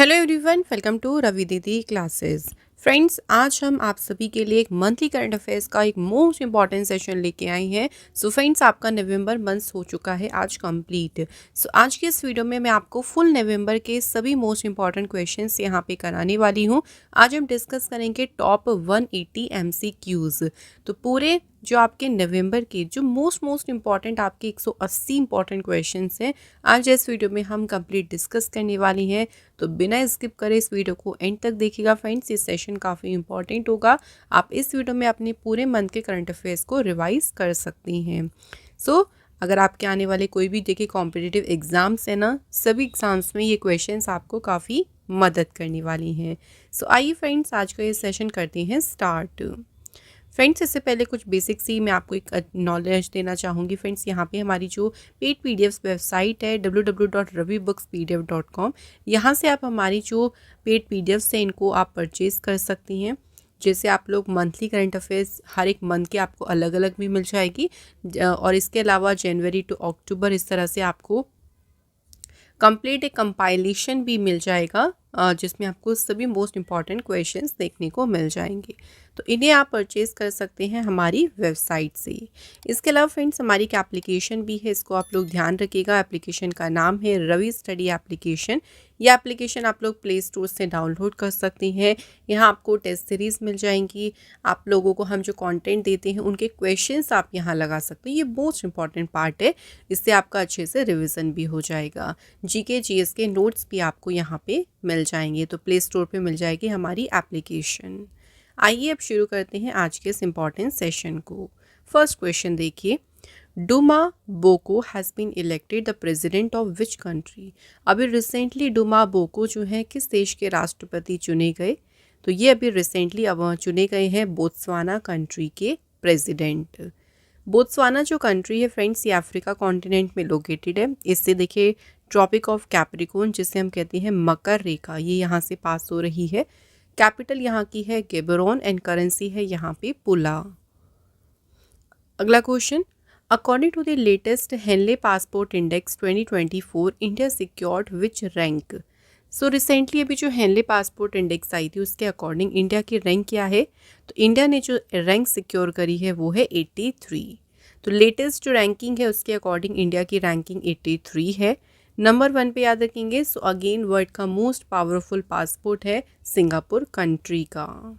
Hello everyone, welcome to Ravi Didi classes. Friends, आज हम आप सभी के लिए एक मंथली करंट अफेयर्स का एक मोस्ट इंपॉर्टेंट सेशन लेके आए हैं। सो फ्रेंड्स, आपका नवंबर मंथ हो चुका है आज कंप्लीट। सो आज के इस वीडियो में मैं आपको फुल नवंबर के सभी मोस्ट इंपॉर्टेंट क्वेश्चंस यहाँ पे कराने वाली हूँ। आज हम डिस्कस करेंगे टॉप 180 MCQs। तो पूरे जो आपके नवंबर के जो मोस्ट इंपॉर्टेंट आपके 180 इंपॉर्टेंट क्वेश्चंस हैं, आज इस वीडियो में हम कंप्लीट डिस्कस करने वाली हैं। तो बिना स्किप करे इस वीडियो को एंड तक देखिएगा फ्रेंड्स, ये सेशन काफ़ी इंपॉर्टेंट होगा। आप इस वीडियो में अपने पूरे मंथ के करंट अफेयर्स को रिवाइज कर सकती हैं। अगर आपके आने वाले कोई भी देखिए कॉम्पिटिटिव एग्जाम्स है ना, सभी एग्जाम्स में ये क्वेश्चंस आपको काफ़ी मदद करने वाली हैं। आइए फ्रेंड्स, आज का ये सेशन करते हैं स्टार्ट। फ्रेंड्स, इससे पहले कुछ बेसिक सी मैं आपको एक नॉलेज देना चाहूँगी। फ्रेंड्स, यहाँ पे हमारी जो पेड पीडीएफ वेबसाइट है www.ravibookspdf.com, यहाँ से आप हमारी जो पेड पीडीएफ्स हैं इनको आप परचेज़ कर सकती हैं। जैसे आप लोग मंथली करंट अफेयर्स हर एक मंथ के आपको अलग अलग भी मिल जाएगी, और इसके अलावा जनवरी टू अक्टूबर इस तरह से आपको कंप्लीट एक कंपाइलेशन भी मिल जाएगा, जिसमें आपको सभी मोस्ट इंपॉर्टेंट क्वेश्चंस देखने को मिल जाएंगे। तो इन्हें आप परचेज़ कर सकते हैं हमारी वेबसाइट से। इसके अलावा फ्रेंड्स, हमारी एक एप्लीकेशन भी है, इसको आप लोग ध्यान रखिएगा। एप्लीकेशन का नाम है रवि स्टडी एप्लीकेशन। यह एप्लीकेशन आप लोग प्ले स्टोर से डाउनलोड कर सकती हैं। यहाँ आपको टेस्ट सीरीज़ मिल जाएंगी। आप लोगों को हम जो कंटेंट देते हैं उनके क्वेश्चंस आप यहाँ लगा सकते हैं। ये मोस्ट इंपॉर्टेंट पार्ट है, इससे आपका अच्छे से रिविज़न भी हो जाएगा। जीके जीएस के नोट्स भी आपको यहाँ पे मिल जाएंगे। तो प्ले स्टोर पे मिल जाएगी हमारी एप्लीकेशन। आइए अब शुरू करते हैं आज के इस इम्पॉर्टेंट सेशन को। फर्स्ट क्वेश्चन देखिए, Duma Boko has been elected the president of which country. अभी रिसेंटली डुमा बोको जो है किस देश के राष्ट्रपति चुने गए? तो ये अभी रिसेंटली अब चुने गए हैं बोत्सवाना कंट्री के प्रेसिडेंट। बोत्सवाना जो कंट्री है फ्रेंड्स, ये अफ्रीका कॉन्टिनेंट में लोकेटेड है। इससे देखिए ट्रॉपिक ऑफ कैप्रिकॉर्न, जिसे हम कहते हैं मकर रेखा, ये यहाँ से पास हो रही है। कैपिटल यहाँ की है गेबरोन एंड करेंसी है यहाँ पे पुला। अगला question, according to the latest Henley Passport Index 2024, India secured which rank. Recently अभी जो हेनले पासपोर्ट इंडेक्स आई थी उसके अकॉर्डिंग इंडिया की रैंक क्या है? तो इंडिया ने जो रैंक सिक्योर करी है वो है 83। तो लेटेस्ट जो रैंकिंग है उसके अकॉर्डिंग इंडिया की रैंकिंग 83 है। नंबर 1 पे याद रखेंगे। अगेन वर्ल्ड का मोस्ट पावरफुल पासपोर्ट है सिंगापुर कंट्री का।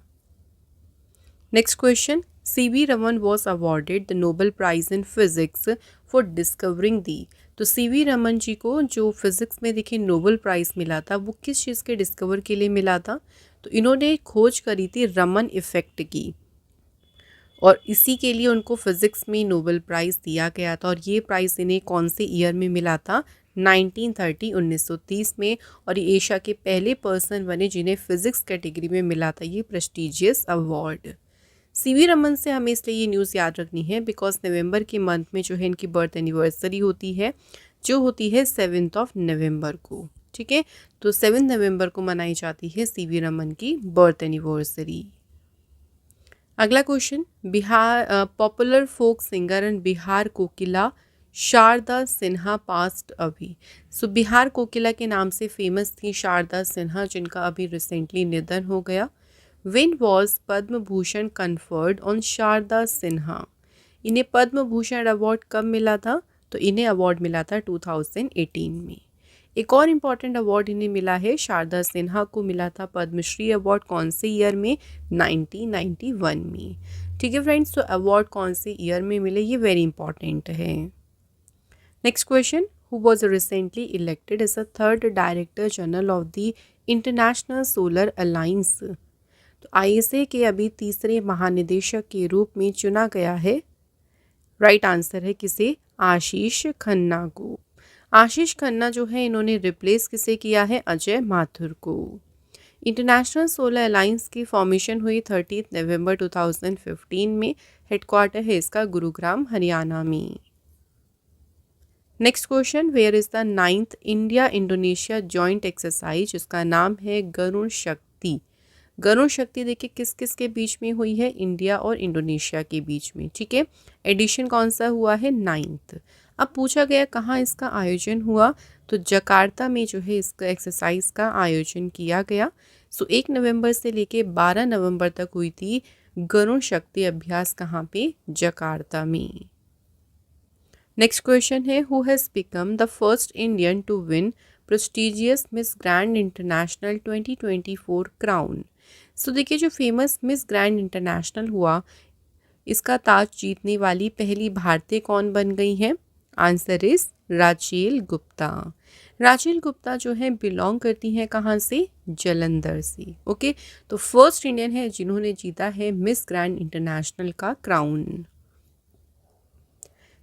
Next question, CV Raman was awarded the Nobel prize in physics for discovering the. तो सीवी रमन जी को जो फिजिक्स में देखिए नोबेल प्राइज़ मिला था, वो किस चीज़ के डिस्कवर के लिए मिला था? तो इन्होंने खोज करी थी रमन इफ़ेक्ट की, और इसी के लिए उनको फिज़िक्स में नोबेल प्राइज़ दिया गया था। और ये प्राइज़ इन्हें कौन से ईयर में मिला था? 1930 में। और ये एशिया के पहले पर्सन बने जिन्हें फिज़िक्स कैटेगरी में मिला था ये प्रेस्टिजियस अवार्ड। सीवी रमन से हमें इसलिए ये न्यूज़ याद रखनी है बिकॉज नवंबर के मंथ में जो है इनकी बर्थ एनिवर्सरी होती है, जो होती है 7 नवंबर को। ठीक है, तो 7 नवंबर को मनाई जाती है सीवी रमन की बर्थ एनिवर्सरी। अगला question, Bihar popular folk singer and Bihar Kokila Sharda Sinha passed अभी। बिहार कोकिला के नाम से फेमस थी शारदा सिन्हा, जिनका अभी रिसेंटली निधन हो गया। When was Padma Bhushan conferred on Sharda Sinha. इन्हें पद्म भूषण अवार्ड कब मिला था? तो इन्हें अवार्ड मिला था 2018 में। एक और इम्पॉर्टेंट अवार्ड इन्हें मिला है, शारदा सिन्हा को मिला था पद्मश्री अवार्ड कौन से ईयर में? 1991 में। ठीक है फ्रेंड्स, तो अवार्ड कौन से ईयर में मिले ये वेरी इंपॉर्टेंट है। Next question, who was recently elected as a third director general of the International Solar Alliance. तो आईएसए के अभी तीसरे महानिदेशक के रूप में चुना गया है। राइट आंसर है किसे? आशीष खन्ना को। आशीष खन्ना जो है इन्होंने रिप्लेस किसे किया है? अजय माथुर को। इंटरनेशनल सोलर अलायंस की फॉर्मेशन हुई 30 नवंबर 2015 में। हेडक्वार्टर है इसका गुरुग्राम हरियाणा में। Next question, where is the 9th India Indonesia joint exercise, जिसका नाम है गरुण शक्ति। गरुण शक्ति देखिए किस किस के बीच में हुई है? इंडिया और इंडोनेशिया के बीच में। ठीक है, एडिशन कौन सा हुआ है? 9th। अब पूछा गया कहाँ इसका आयोजन हुआ, तो जकार्ता में जो है इसका एक्सरसाइज का आयोजन किया गया। 1 नवंबर से लेके 12 नवंबर तक हुई थी गरुण शक्ति अभ्यास। कहाँ पे? जकार्ता में। नेक्स्ट क्वेश्चन है, who has become the first Indian to win prestigious Miss Grand International 2024 crown. देखिए जो फेमस मिस ग्रैंड इंटरनेशनल हुआ, इसका ताज जीतने वाली पहली भारतीय कौन बन गई है? Answer is Rachel Gupta. Rachel Gupta जो है बिलोंग करती हैं कहाँ से? जलंधर से। ओके, तो फर्स्ट इंडियन है जिन्होंने जीता है मिस ग्रैंड इंटरनेशनल का crown.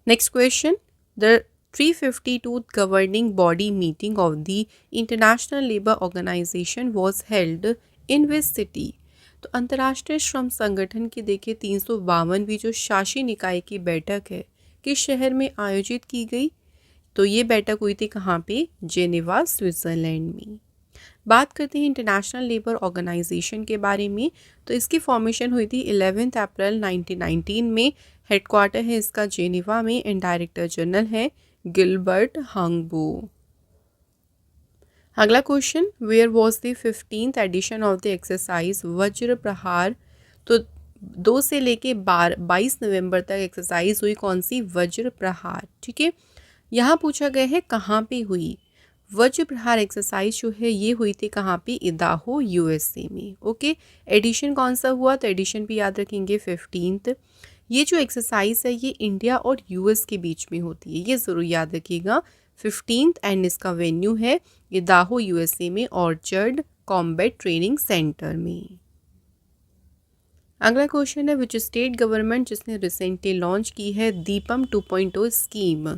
Next question, the 352th governing body meeting of the International Labour Organization was held in which city. तो अंतर्राष्ट्रीय श्रम संगठन की देखिए 352वीं जो शासी निकाय की बैठक है किस शहर में आयोजित की गई? तो ये बैठक हुई थी कहाँ पे? जेनेवा, स्विट्जरलैंड में। बात करते हैं इंटरनेशनल लेबर ऑर्गेनाइजेशन के बारे में, तो इसकी फॉर्मेशन हुई थी 11 अप्रैल 1919 में। हेडक्वार्टर है इसका जेनेवा में एंड डायरेक्टर जनरल है गिलबर्ट हंगबो। अगला question, where was the 15th edition of the exercise Vajra Prahar. तो 2 से लेके 22 नवंबर तक एक्सरसाइज हुई कौन सी? वज्र प्रहार। ठीक है, यहाँ पूछा गया है कहाँ पे हुई। वज्र प्रहार एक्सरसाइज जो है ये हुई थी कहाँ पे? इदाहो, यूएसए में। ओके, एडिशन कौन सा हुआ? तो एडिशन भी याद रखेंगे 15th। ये जो एक्सरसाइज है ये इंडिया और यूएस के बीच में होती है, ये ज़रूर याद रखिएगा। 15th एंड इसका वेन्यू है इदाहो, यूएसए में, ऑर्चर्ड कॉम्बैट ट्रेनिंग सेंटर में। अगला क्वेश्चन है, विच स्टेट गवर्नमेंट जिसने रिसेंटली लॉन्च की है दीपम 2.0 स्कीम।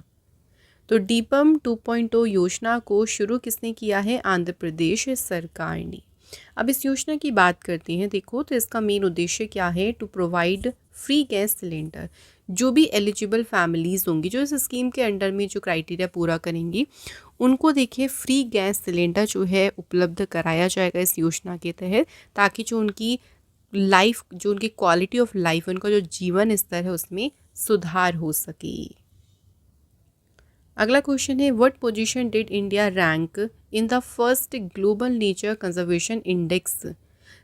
तो दीपम 2.0 योजना को शुरू किसने किया है? आंध्र प्रदेश सरकार ने। अब इस योजना की बात करते हैं। देखो, तो इसका मेन उद्देश्य क्या है? To provide free gas cylinder. जो भी एलिजिबल फैमिलीज़ होंगी जो इस स्कीम के अंडर में जो क्राइटेरिया पूरा करेंगी उनको देखिए फ्री गैस सिलेंडर जो है उपलब्ध कराया जाएगा इस योजना के तहत, ताकि जो उनकी लाइफ, जो उनकी क्वालिटी ऑफ लाइफ, उनका जो जीवन स्तर है उसमें सुधार हो सके। अगला क्वेश्चन है, what position did India rank in the first global nature conservation index.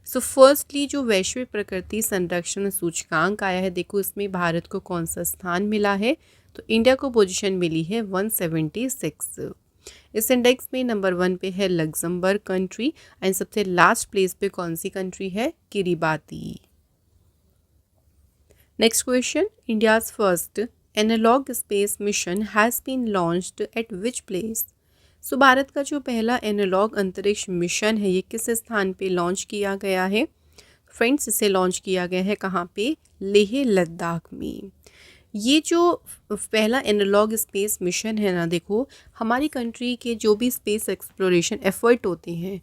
Firstly जो वैश्विक प्रकृति संरक्षण सूचकांक आया है, देखो इसमें भारत को कौन सा स्थान मिला है? तो इंडिया को पोजीशन मिली है 176। इस इंडेक्स में नंबर 1 पे है लग्जमबर्ग कंट्री एंड सबसे लास्ट प्लेस पे कौन सी कंट्री है? Kiribati. Next question, India's first analog space mission has been launched at which place. Bharat का जो पहला एनालॉग अंतरिक्ष मिशन है ये किस स्थान पे लॉन्च किया गया है? फ्रेंड्स, इसे लॉन्च किया गया है कहाँ पे? लेह लद्दाख में। ये जो पहला एनालॉग स्पेस मिशन है ना, देखो हमारी कंट्री के जो भी स्पेस एक्सप्लोरेशन एफर्ट होते हैं,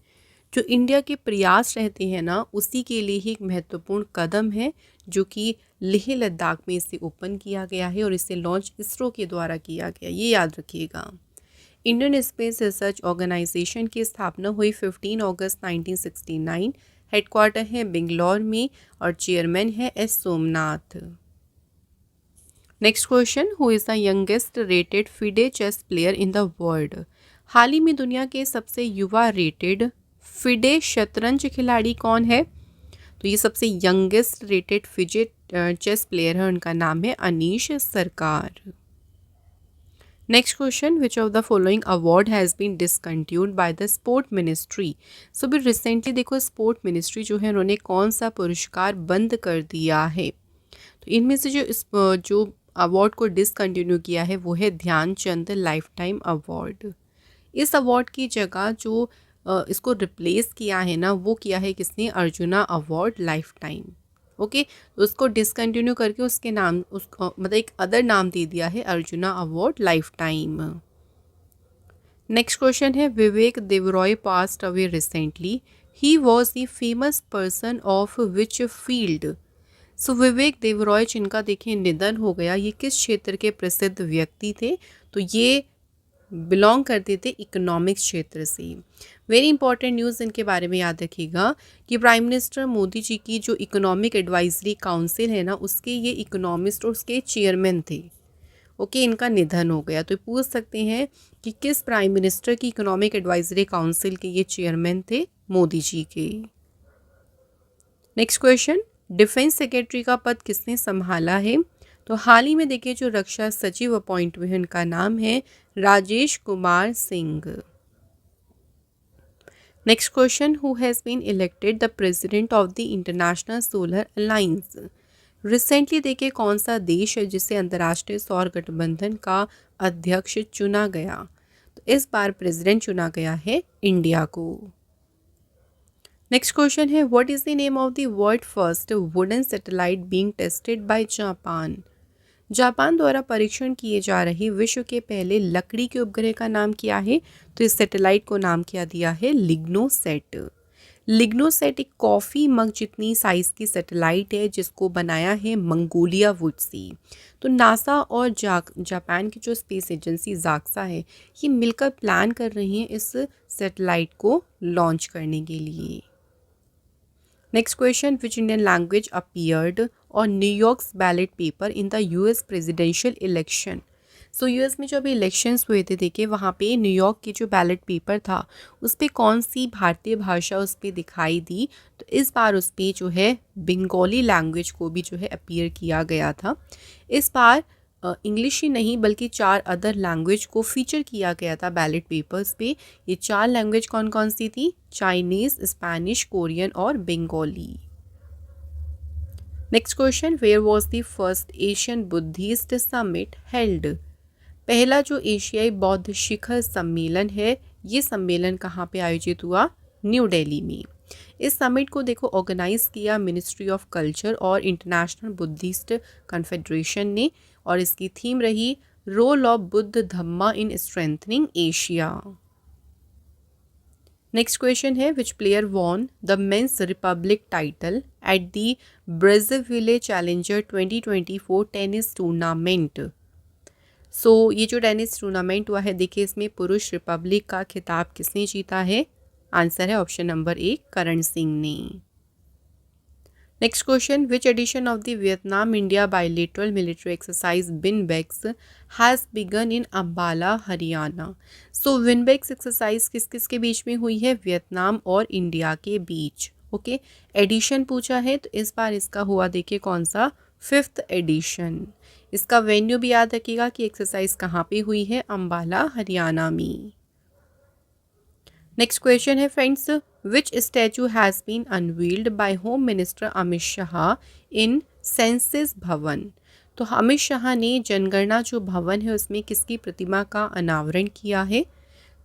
जो इंडिया के प्रयास रहते हैं ना, उसी के लिए ही एक महत्वपूर्ण कदम है जो कि लेह लद्दाख में इसे ओपन किया गया है और इसे लॉन्च इसरो के द्वारा किया गया, ये याद रखिएगा। इंडियन स्पेस रिसर्च ऑर्गेनाइजेशन की स्थापना हुई 15 अगस्त 1969। हेडक्वार्टर है बेंगलोर में और चेयरमैन है S Somnath. Next question, who is the youngest rated FIDE chess player in the world. हाल ही में दुनिया के सबसे युवा रेटेड फिडे शतरंज खिलाड़ी कौन है? तो ये सबसे youngest rated FIDE chess player है, उनका नाम है Anish Sarkar. Next question, which of the following award has been discontinued by the sport ministry. भी रिसेंटली देखो स्पोर्ट मिनिस्ट्री जो है उन्होंने कौन सा पुरस्कार बंद कर दिया है? तो इनमें से जो अवार्ड को डिसकंटिन्यू किया है वो है ध्यानचंद लाइफ टाइम अवार्ड। इस अवार्ड की जगह जो इसको रिप्लेस किया है ना, वो किया है किसने? Arjuna award life time. Okay, तो उसको डिसकंटिन्यू करके उसके नाम उसको मतलब एक अदर नाम दे दिया है Arjuna award life. Next question है, Vivek Debroy passed away recently, he was the famous person of which field. Vivek Debroy जिनका देखिए निधन हो गया, ये किस क्षेत्र के प्रसिद्ध व्यक्ति थे? तो ये बिलोंग करते थे इकोनॉमिक्स क्षेत्र से। वेरी इंपॉर्टेंट न्यूज़ इनके बारे में याद रखिएगा कि प्राइम मिनिस्टर मोदी जी की जो इकोनॉमिक एडवाइजरी काउंसिल है ना, उसके ये इकोनॉमिस्ट और उसके चेयरमैन थे। ओके, इनका निधन हो गया। तो पूछ सकते हैं कि किस प्राइम मिनिस्टर की इकोनॉमिक एडवाइजरी काउंसिल के ये चेयरमैन थे? मोदी जी के। नेक्स्ट क्वेश्चन, डिफेंस सेक्रेटरी का पद किसने संभाला है? तो हाल ही में देखिए जो रक्षा सचिव अपॉइंट हुए हैं उनका नाम है Rajesh Kumar Singh. Next question, who has been elected the president of the International Solar Alliance? Recently देखिए कौन सा देश है जिसे अंतर्राष्ट्रीय सौर गठबंधन का अध्यक्ष चुना गया? तो इस बार प्रेसिडेंट चुना गया है इंडिया को। नेक्स्ट क्वेश्चन है, what is the name of the world first wooden satellite being tested by Japan? Japan द्वारा परीक्षण किए जा रहे विश्व के पहले लकड़ी के उपग्रह का नाम क्या है? तो इस सैटेलाइट को नाम क्या दिया है? लिग्नोसेट। लिग्नोसेट एक कॉफ़ी मग जितनी साइज़ की सैटेलाइट है जिसको बनाया है मंगोलिया वुड से। तो नासा और जापान की जो स्पेस एजेंसी जाक्सा है ये मिलकर प्लान कर रही हैं इस सैटेलाइट को लॉन्च करने के लिए। Next question, which Indian language appeared or New York's ballot paper in the US presidential election? So US में जो अभी इलेक्शंस हुए थे देखिए वहाँ पे न्यूयॉर्क की जो बैलेट पेपर था उस पर कौन सी भारतीय भाषा उस पर दिखाई दी? तो इस बार उस पर जो है बंगाली लैंग्वेज को भी जो है अपीयर किया गया था। इस बार इंग्लिश ही नहीं बल्कि 4 अदर लैंग्वेज को फीचर किया गया था बैलेट पेपर्स पे। ये 4 लैंग्वेज कौन कौन सी थी? चाइनीज़, स्पेनिश, कोरियन और Bengali. Next question, where was the first Asian Buddhist summit held? पहला जो एशियाई बौद्ध शिखर सम्मेलन है ये सम्मेलन कहाँ पे आयोजित हुआ? न्यू दिल्ली में। इस समिट को देखो ऑर्गेनाइज किया मिनिस्ट्री ऑफ कल्चर और इंटरनेशनल बुद्धिस्ट कन्फेडरेशन ने और इसकी थीम रही role of Buddha Dhamma in strengthening Asia. Next question है, which player won the men's republic title at the Brazil challenger 2024 tennis tournament? So ये जो टेनिस टूर्नामेंट हुआ है देखिए इसमें पुरुष रिपब्लिक का खिताब किसने जीता है? आंसर है ऑप्शन नंबर 1 करण सिंह ने। Next question, which edition of the Vietnam India bilateral military exercise VINBAX has begun in Ambala Haryana? So VINBAX exercise किस किस के बीच में हुई है? वियतनाम और इंडिया के बीच। ओके, एडिशन पूछा है तो इस बार इसका हुआ देखिए कौन सा? 5th addition. इसका वेन्यू भी याद रखिएगा कि एक्सरसाइज कहाँ पे हुई है? अम्बाला हरियाणा में। नेक्स्ट क्वेश्चन है friends, which statue has been unveiled by home minister Amit Shah in census Bhawan? तो अमित शाह ने जनगणना जो भवन है उसमें किसकी प्रतिमा का अनावरण किया है?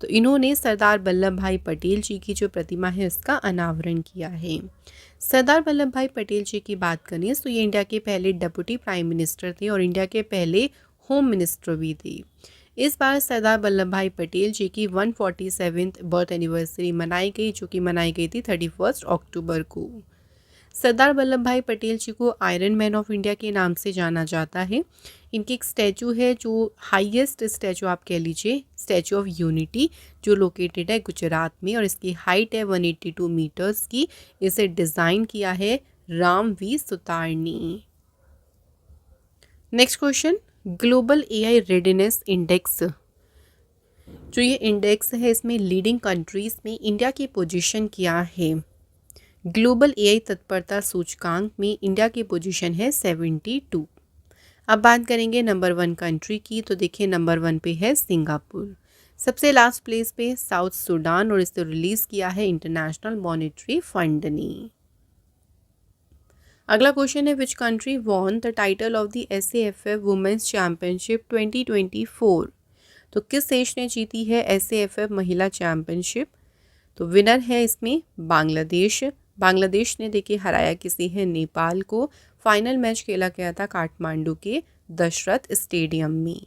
तो इन्होंने सरदार वल्लभ भाई पटेल जी की जो प्रतिमा है उसका अनावरण किया है। सरदार वल्लभ भाई पटेल जी की बात करें तो ये इंडिया के पहले डिप्टी प्राइम मिनिस्टर थे और इंडिया के पहले होम मिनिस्टर भी थे। इस बार सरदार वल्लभ भाई पटेल जी की 147th बर्थ एनिवर्सरी मनाई गई जो कि मनाई गई थी 31 अक्टूबर को। सरदार वल्लभ भाई पटेल जी को आयरन मैन ऑफ इंडिया के नाम से जाना जाता है। इनकी एक स्टैचू है जो हाईएस्ट स्टैचू आप कह लीजिए, स्टैचू ऑफ यूनिटी, जो लोकेटेड है गुजरात में और इसकी हाइट है 182 मीटर्स की। इसे डिज़ाइन किया है राम वी सुतार ने। Next question, global AI readiness index, जो ये इंडेक्स है इसमें लीडिंग कंट्रीज़ में इंडिया की पोजीशन क्या है? ग्लोबल एआई तत्परता सूचकांक में इंडिया की पोजीशन है 72। अब बात करेंगे नंबर 1 कंट्री की, तो देखिए नंबर 1 पे है सिंगापुर। सबसे लास्ट प्लेस पे साउथ सूडान और इसे रिलीज़ किया है इंटरनेशनल मॉनेटरी फंड ने। अगला क्वेश्चन है, which country won the title of the SAFF women's championship 2024? तो किस देश ने जीती है SAFF महिला चैम्पियनशिप? तो विनर है इसमें बांग्लादेश। बांग्लादेश ने देखिए हराया किसी है? नेपाल को। फाइनल मैच खेला गया था काठमांडू के दशरथ स्टेडियम में।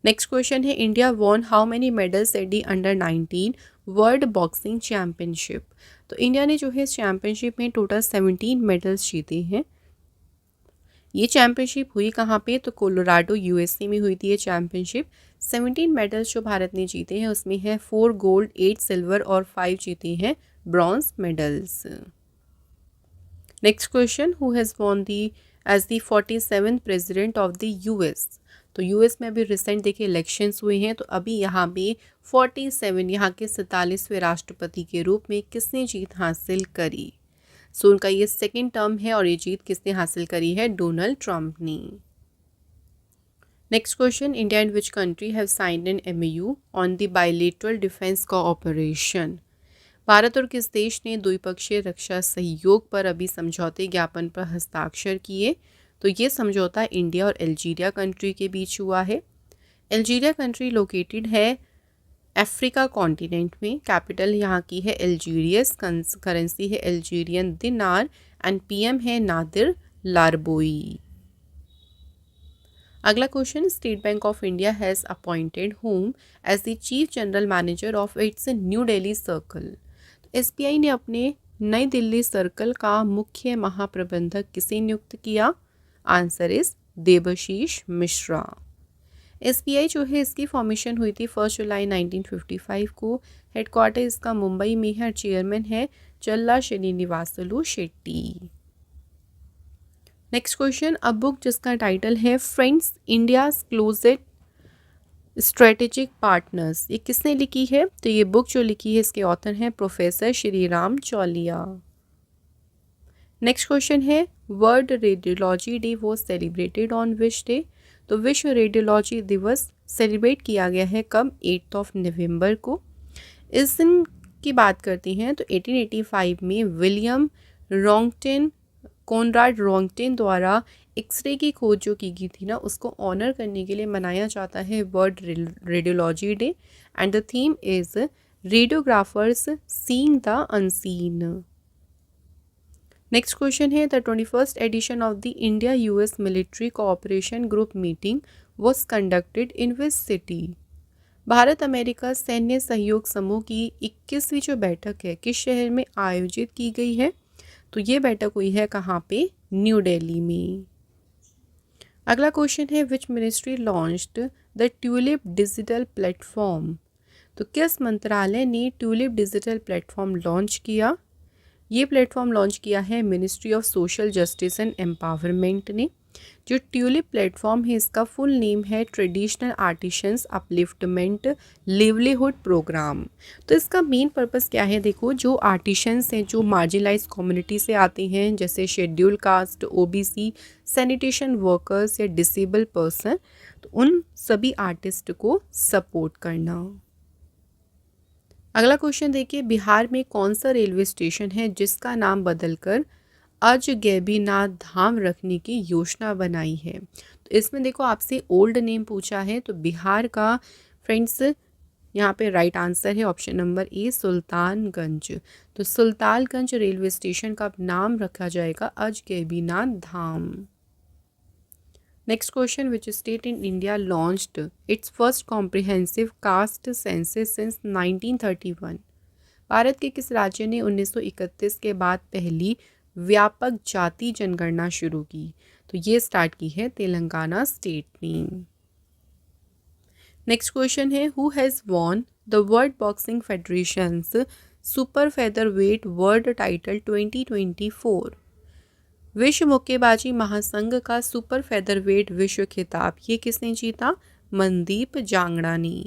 नेक्स्ट क्वेश्चन है, India won how many medals at the under-19 world boxing championship? तो इंडिया ने जो है इस चैम्पियनशिप में टोटल 17 मेडल्स जीते हैं। ये चैम्पियनशिप हुई कहाँ पे? तो कोलोराडो USA में हुई थी ये चैम्पियनशिप। 17 मेडल्स जो भारत ने जीते हैं उसमें है 4 गोल्ड, 8 सिल्वर और 5 जीते हैं bronze medals. Next question, who has won the as the 47th president of the US. तो यूएस में अभी रिसेंट देखिए इलेक्शंस हुए हैं, तो अभी यहाँ पे 47 यहाँ के 47वें राष्ट्रपति के रूप में किसने जीत हासिल करी। सो उनका ये सेकेंड टर्म है और ये जीत किसने हासिल करी है, डोनाल्ड ट्रंप ने। Next question, India and which country have signed an MOU on the bilateral defence cooperation. Bharat और किस देश ने द्विपक्षीय रक्षा सहयोग पर अभी समझौते ज्ञापन पर हस्ताक्षर किए। तो ये समझौता इंडिया और अल्जीरिया कंट्री के बीच हुआ है। अल्जीरिया कंट्री लोकेटेड है अफ्रीका कॉन्टिनेंट में। कैपिटल यहाँ की है अल्जीरियस, करेंसी है अल्जीरियन दिनार एंड PM है नादिर लारबोई। अगला क्वेश्चन, State Bank of India has appointed home as the chief general manager of its New Delhi circle. तो SBI ने अपने नई दिल्ली सर्कल का मुख्य महाप्रबंधक किसे नियुक्त किया। Answer is Debashish Mishra. SBI जो है इसकी फॉर्मेशन हुई थी 1 जुलाई 1955 को। हेडक्वार्टर इसका मुंबई में है। चेयरमैन है चल्ला Srinivasulu Shetty. Next question, a book जिसका टाइटल है friends India's closest strategic partners, ये किसने लिखी है। तो ये बुक जो लिखी है इसके ऑथर हैं professor Shri Ram Chauliya. Next question है, world radiology day was celebrated on which day. तो विश्व रेडियोलॉजी दिवस सेलिब्रेट किया गया है कब, 8 नवंबर को। इस दिन की बात करते हैं तो 1885 में विलियम रॉन्गटन, कॉनराड रॉन्गटन द्वारा एक्सरे की खोज जो की गई थी ना, उसको ऑनर करने के लिए मनाया जाता है world radiology day and the theme is radiographers seeing the unseen. Next question है, the 21st edition of the India US military cooperation group meeting was conducted in which city. Bharat America सैन्य सहयोग समूह की 21वीं जो बैठक है किस शहर में आयोजित की गई है। तो ये बैठक हुई है कहाँ पे, न्यू दिल्ली में। अगला क्वेश्चन है, which ministry launched the tulip digital platform. तो किस मंत्रालय ने ट्यूलिप डिजिटल प्लेटफॉर्म लॉन्च किया। ये प्लेटफॉर्म लॉन्च किया है ministry of social justice and empowerment ने। जो ट्यूलिप प्लेटफॉर्म है इसका फुल नेम है traditional artisans upliftment livelihood programme. तो इसका मेन पर्पस क्या है, देखो जो आर्टिशंस हैं जो मार्जिनलाइज कम्युनिटी से आते हैं जैसे schedule caste, OBC, sanitation workers या डिसेबल पर्सन, तो उन सभी आर्टिस्ट को सपोर्ट करना। अगला क्वेश्चन देखिए, बिहार में कौन सा रेलवे स्टेशन है जिसका नाम बदलकर अजगैबीनाथ धाम रखने की योजना बनाई है। तो इसमें देखो आपसे ओल्ड नेम पूछा है, तो बिहार का फ्रेंड्स यहाँ पे राइट आंसर है ऑप्शन नंबर A सुल्तानगंज। तो सुल्तानगंज रेलवे स्टेशन का नाम रखा जाएगा Ajgaibinath Dham. Next question, which state in India launched its first comprehensive caste census since 1931। Bharat के किस राज्य ने 1931 के बाद पहली व्यापक जाति जनगणना शुरू की। तो ये स्टार्ट की है तेलंगाना स्टेट ने। नेक्स्ट क्वेश्चन है, who has won the world boxing federations super featherweight world title 2024। विश्व मुक्केबाजी महासंघ का सुपर फेदरवेट विश्व खिताब ये किसने जीता, मनदीप जांगड़ा ने।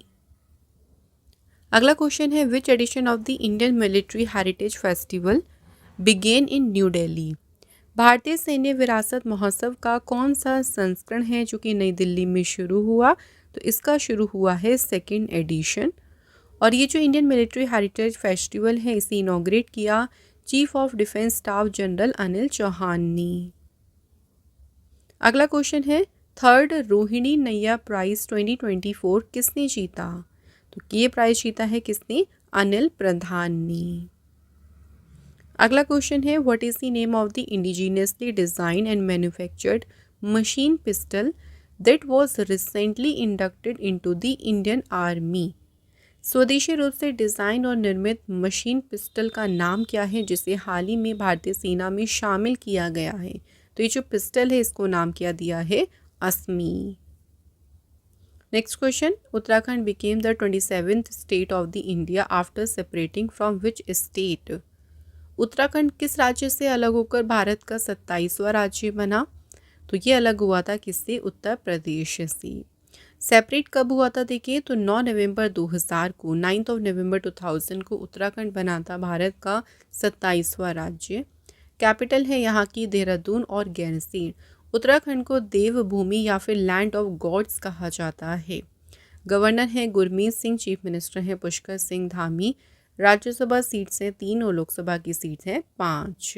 अगला क्वेश्चन है, which edition of the Indian military heritage festival began in New Delhi. भारतीय सैन्य विरासत महोत्सव का कौन सा संस्करण है जो कि नई दिल्ली में शुरू हुआ। तो इसका शुरू हुआ है 2nd एडिशन। और ये जो इंडियन मिलिट्री हेरिटेज फेस्टिवल है इसे इनॉग्रेट किया chief of defence staff general Anil Chauhan ने। अगला क्वेश्चन है, 3rd रोहिणी नैया प्राइज 2024 किसने जीता। तो ये प्राइज जीता है किसने, अनिल प्रधान ने। अगला क्वेश्चन है, what is the name of the indigenously design and manufactured machine pistol that was recently inducted into the Indian army. स्वदेशी रूप से डिज़ाइन और निर्मित मशीन पिस्टल का नाम क्या है जिसे हाल ही में भारतीय सेना में शामिल किया गया है। तो ये जो पिस्टल है इसको नाम क्या दिया है, Asmi. Next question, Uttarakhand became the 27th state of the India after separating from which state. Uttarakhand किस राज्य से अलग होकर भारत का 27वां राज्य बना। तो ये अलग हुआ था किससे? उत्तर प्रदेश से। सेपरेट कब हुआ था देखिए तो 9 नवंबर 2000 को, 9 नवंबर 2000 को उत्तराखंड बना था भारत का 27वां राज्य। कैपिटल है यहाँ की देहरादून और गैरसैंण। उत्तराखंड को देवभूमि या फिर लैंड ऑफ गॉड्स कहा जाता है। गवर्नर है गुरमीत सिंह, चीफ मिनिस्टर है पुष्कर सिंह धामी। राज्यसभा सीट से 3 और लोकसभा की सीट है 5।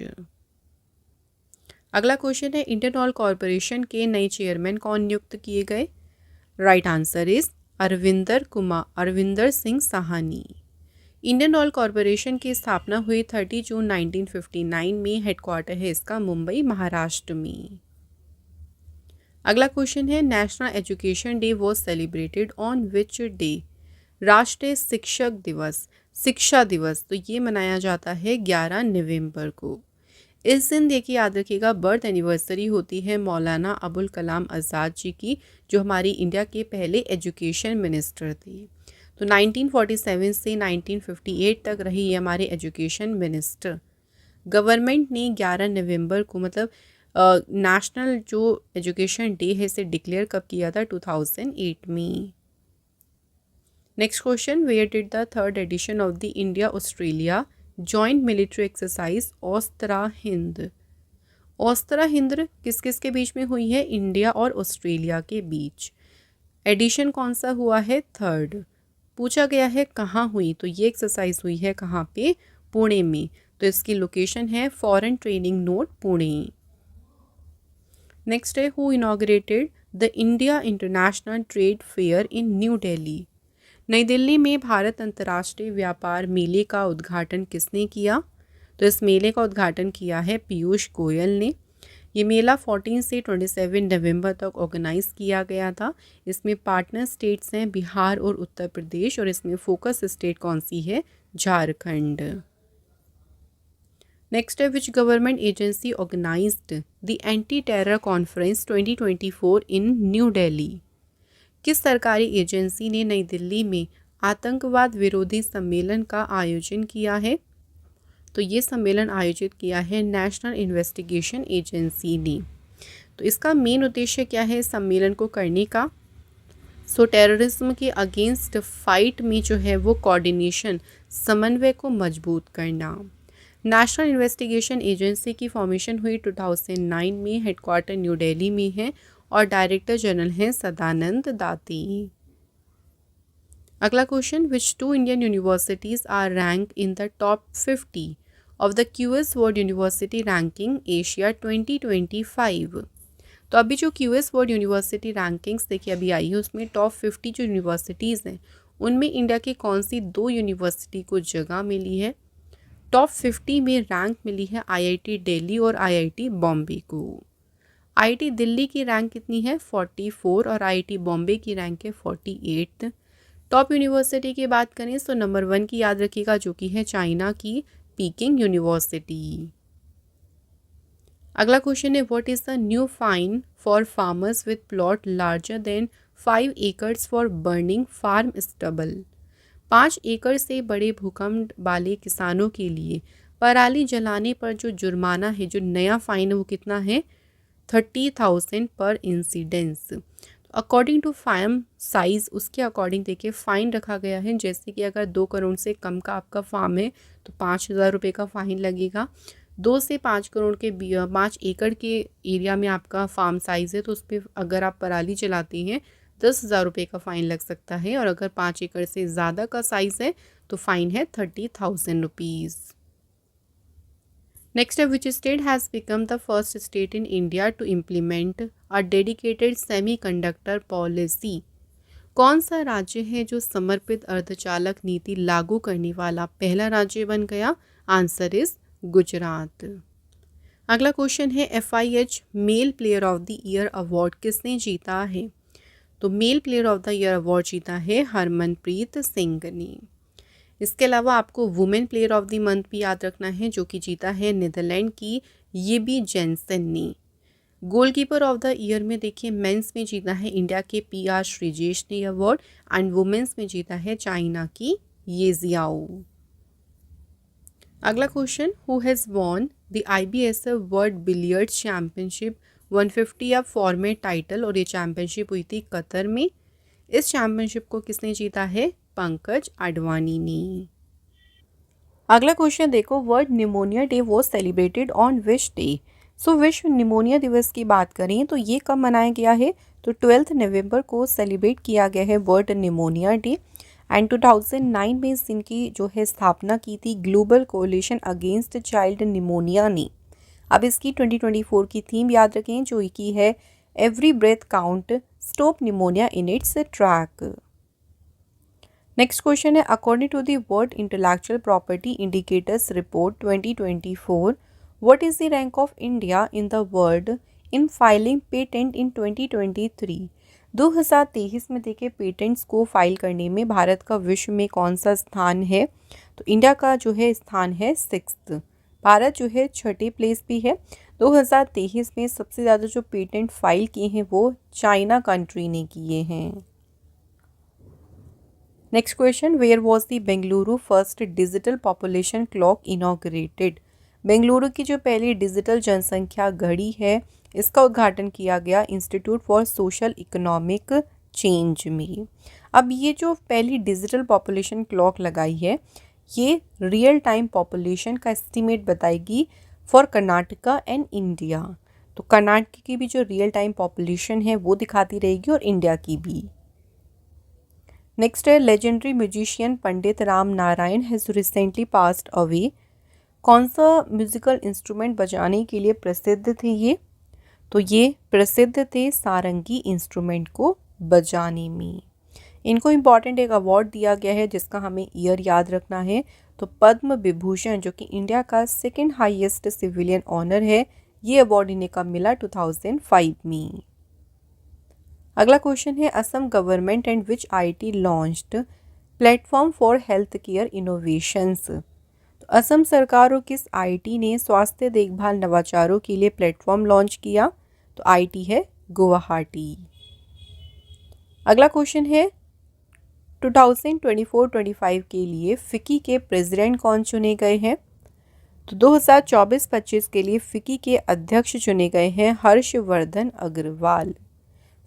अगला क्वेश्चन है इंडियन ऑयल कॉरपोरेशन के नए चेयरमैन कौन नियुक्त किए गए? Right answer is Arvinder Singh Sahni. Indian oil corporation की स्थापना हुई 30 जून 1959 में। हेडक्वार्टर है इसका मुंबई, महाराष्ट्र में। अगला क्वेश्चन है national education day was celebrated on which day? राष्ट्रीय शिक्षक दिवस, शिक्षा दिवस, तो ये मनाया जाता है 11 नवंबर को। इस दिन देखिए याद रखिएगा बर्थ एनिवर्सरी होती है मौलाना अबुल कलाम आज़ाद जी की, जो हमारी इंडिया के पहले एजुकेशन मिनिस्टर थे। तो 1947 से 1958 तक रही ये हमारे एजुकेशन मिनिस्टर। गवर्नमेंट ने 11 नवंबर को मतलब नेशनल जो एजुकेशन डे है इसे डिक्लेयर कब किया था? 2008 में। Next question, where did the third edition of the India Australia joint military exercise AUSTRAHIND? AUSTRAHIND किस किस के बीच में हुई है? इंडिया और ऑस्ट्रेलिया के बीच। एडिशन कौन सा हुआ है? थर्ड। पूछा गया है कहाँ हुई, तो ये एक्सरसाइज हुई है कहाँ पे? पुणे में। तो इसकी लोकेशन है foreign training node, Pune. Next है who inaugurated the India international trade fair in New Delhi? नई दिल्ली में भारत अंतर्राष्ट्रीय व्यापार मेले का उद्घाटन किसने किया? तो इस मेले का उद्घाटन किया है पीयूष गोयल ने। ये मेला 14 से 27 नवंबर तक ऑर्गेनाइज किया गया था। इसमें पार्टनर स्टेट्स हैं बिहार और उत्तर प्रदेश, और इसमें फोकस स्टेट कौन सी है? झारखंड। नेक्स्ट है which government agency organized the anti terror conference 2024 in New Delhi? किस सरकारी एजेंसी ने नई दिल्ली में आतंकवाद विरोधी सम्मेलन का आयोजन किया है? तो ये सम्मेलन आयोजित किया है नेशनल इन्वेस्टिगेशन एजेंसी ने। तो इसका मेन उद्देश्य क्या है सम्मेलन को करने का? सो टेररिज्म के अगेंस्ट फाइट में जो है वो कोऑर्डिनेशन, समन्वय को मजबूत करना। नेशनल इन्वेस्टिगेशन एजेंसी की फॉर्मेशन हुई 2009 में। हेडक्वार्टर न्यू दिल्ली में है और डायरेक्टर जनरल हैं सदानंद दाती। अगला question, which 2 Indian universities are rank in the top 50 of the QS world university ranking Asia 2025? तो अभी जो क्यूएस वर्ल्ड यूनिवर्सिटी रैंकिंग्स देखिए अभी आई है, उसमें टॉप 50 जो यूनिवर्सिटीज़ हैं उनमें इंडिया की कौन सी 2 यूनिवर्सिटी को जगह मिली है? टॉप 50 में रैंक मिली है आईआईटी दिल्ली और आईआईटी बॉम्बे को। आईआईटी दिल्ली की रैंक कितनी है? 44, और आईआईटी बॉम्बे की रैंक है 48। टॉप यूनिवर्सिटी की बात करें तो नंबर 1 की याद रखिएगा, जो कि है चाइना की पीकिंग यूनिवर्सिटी। अगला क्वेश्चन है what is the new fine for farmers with plot larger than 5 acres for burning farm stubble? 5 एकड़ से बड़े भूखंड वाले किसानों के लिए पराली जलाने पर जो जुर्माना है, जो नया फाइन है वो कितना है? 30,000 पर incidence. According to farm size, उसके अकॉर्डिंग देखिए फ़ाइन रखा गया है। जैसे कि अगर 2 करोड़ से कम का आपका फार्म है तो 5,000 रुपये का फ़ाइन लगेगा। 2 से 5 करोड़ के 5 एकड़ के एरिया में आपका फार्म साइज़ है तो उस पर अगर आप पराली जलाती हैं 10,000 रुपये का फ़ाइन लग सकता है, और अगर 5 एकड़ से ज़्यादा का साइज़ है तो फ़ाइन है 30,000 रुपीज़। नेक्स्ट है which state has become the first state in India to implement a dedicated semiconductor policy? कौन सा राज्य है जो समर्पित अर्धचालक नीति लागू करने वाला पहला राज्य बन गया? Answer is Gujarat. अगला क्वेश्चन है FIH mail player of the year award किसने जीता है? तो mail player of the year award जीता है हरमनप्रीत सिंह ने। इसके अलावा आपको women player of the month भी याद रखना है, जो कि जीता है नीदरलैंड की येबी जेंसन ने। गोलकीपर ऑफ द ईयर में देखिए मेंस में जीता है इंडिया के PR श्रीजेश ने अवार्ड, एंड वुमेन्स में जीता है चाइना की ये जियाओ। अगला question, who has won the IBSF world billiards championship 150 या फॉर्मेट टाइटल और ये चैम्पियनशिप हुई थी कतर में। इस चैम्पियनशिप को किसने जीता है? पंकज आडवाणी ने। अगला क्वेश्चन देखो, world pneumonia day was celebrated on which day? So विश्व निमोनिया दिवस की बात करें तो ये कब मनाया गया है? तो 12 नवंबर को सेलिब्रेट किया गया है वर्ल्ड निमोनिया डे। एंड 2009 में इनकी जो है स्थापना की थी ग्लोबल कोalition अगेंस्ट चाइल्ड निमोनिया ने। अब इसकी 2024 की थीम याद रखें जो की है every breath count, stop pneumonia in its track. Next question है, according to the world intellectual property indicators report 2024, what is the rank of India in the world in filing patent in 2023? 2023 में देखे patents को file करने में भारत का विश्व में कौन सा स्थान है? तो इंडिया का जो है स्थान है 6th, भारत जो है 6ठी प्लेस भी है। 2023 में सबसे ज़्यादा जो पेटेंट फाइल किए हैं वो चाइना कंट्री ने किए हैं। Next question, where was the Bengaluru first digital population clock inaugurated? Bengaluru की जो पहली डिजिटल जनसंख्या घड़ी है इसका उद्घाटन किया गया institute for social economic change में। अब ये जो पहली डिजिटल पॉपुलेशन क्लॉक लगाई है ये रियल टाइम पॉपुलेशन का एस्टीमेट बताएगी फॉर कर्नाटका एंड इंडिया। तो कर्नाटक की भी जो रियल टाइम पॉपुलेशन है वो दिखाती रहेगी और इंडिया की भी। नेक्स्ट है, legendary musician Pandit Ram Narayan has recently passed away. कौन सा म्यूजिकल इंस्ट्रूमेंट बजाने के लिए प्रसिद्ध थे ये? तो ये प्रसिद्ध थे सारंगी इंस्ट्रूमेंट को बजाने में। इनको इम्पॉर्टेंट एक अवार्ड दिया गया है जिसका हमें ईयर याद रखना है। तो पद्म विभूषण जो कि इंडिया का 2nd हाईएस्ट सिविलियन ऑनर है, ये अवार्ड इन्हें कब मिला? 2005 में। अगला क्वेश्चन है, Assam government and which IT launched platform for health care innovations? तो असम सरकार और किस आईटी ने स्वास्थ्य देखभाल नवाचारों के लिए प्लेटफॉर्म लॉन्च किया? तो आईटी है गुवाहाटी। अगला क्वेश्चन है, 2024-25 के लिए फिकी के प्रेसिडेंट कौन चुने गए हैं? तो 2024-25 के लिए फिकी के अध्यक्ष चुने गए हैं हर्षवर्धन अग्रवाल।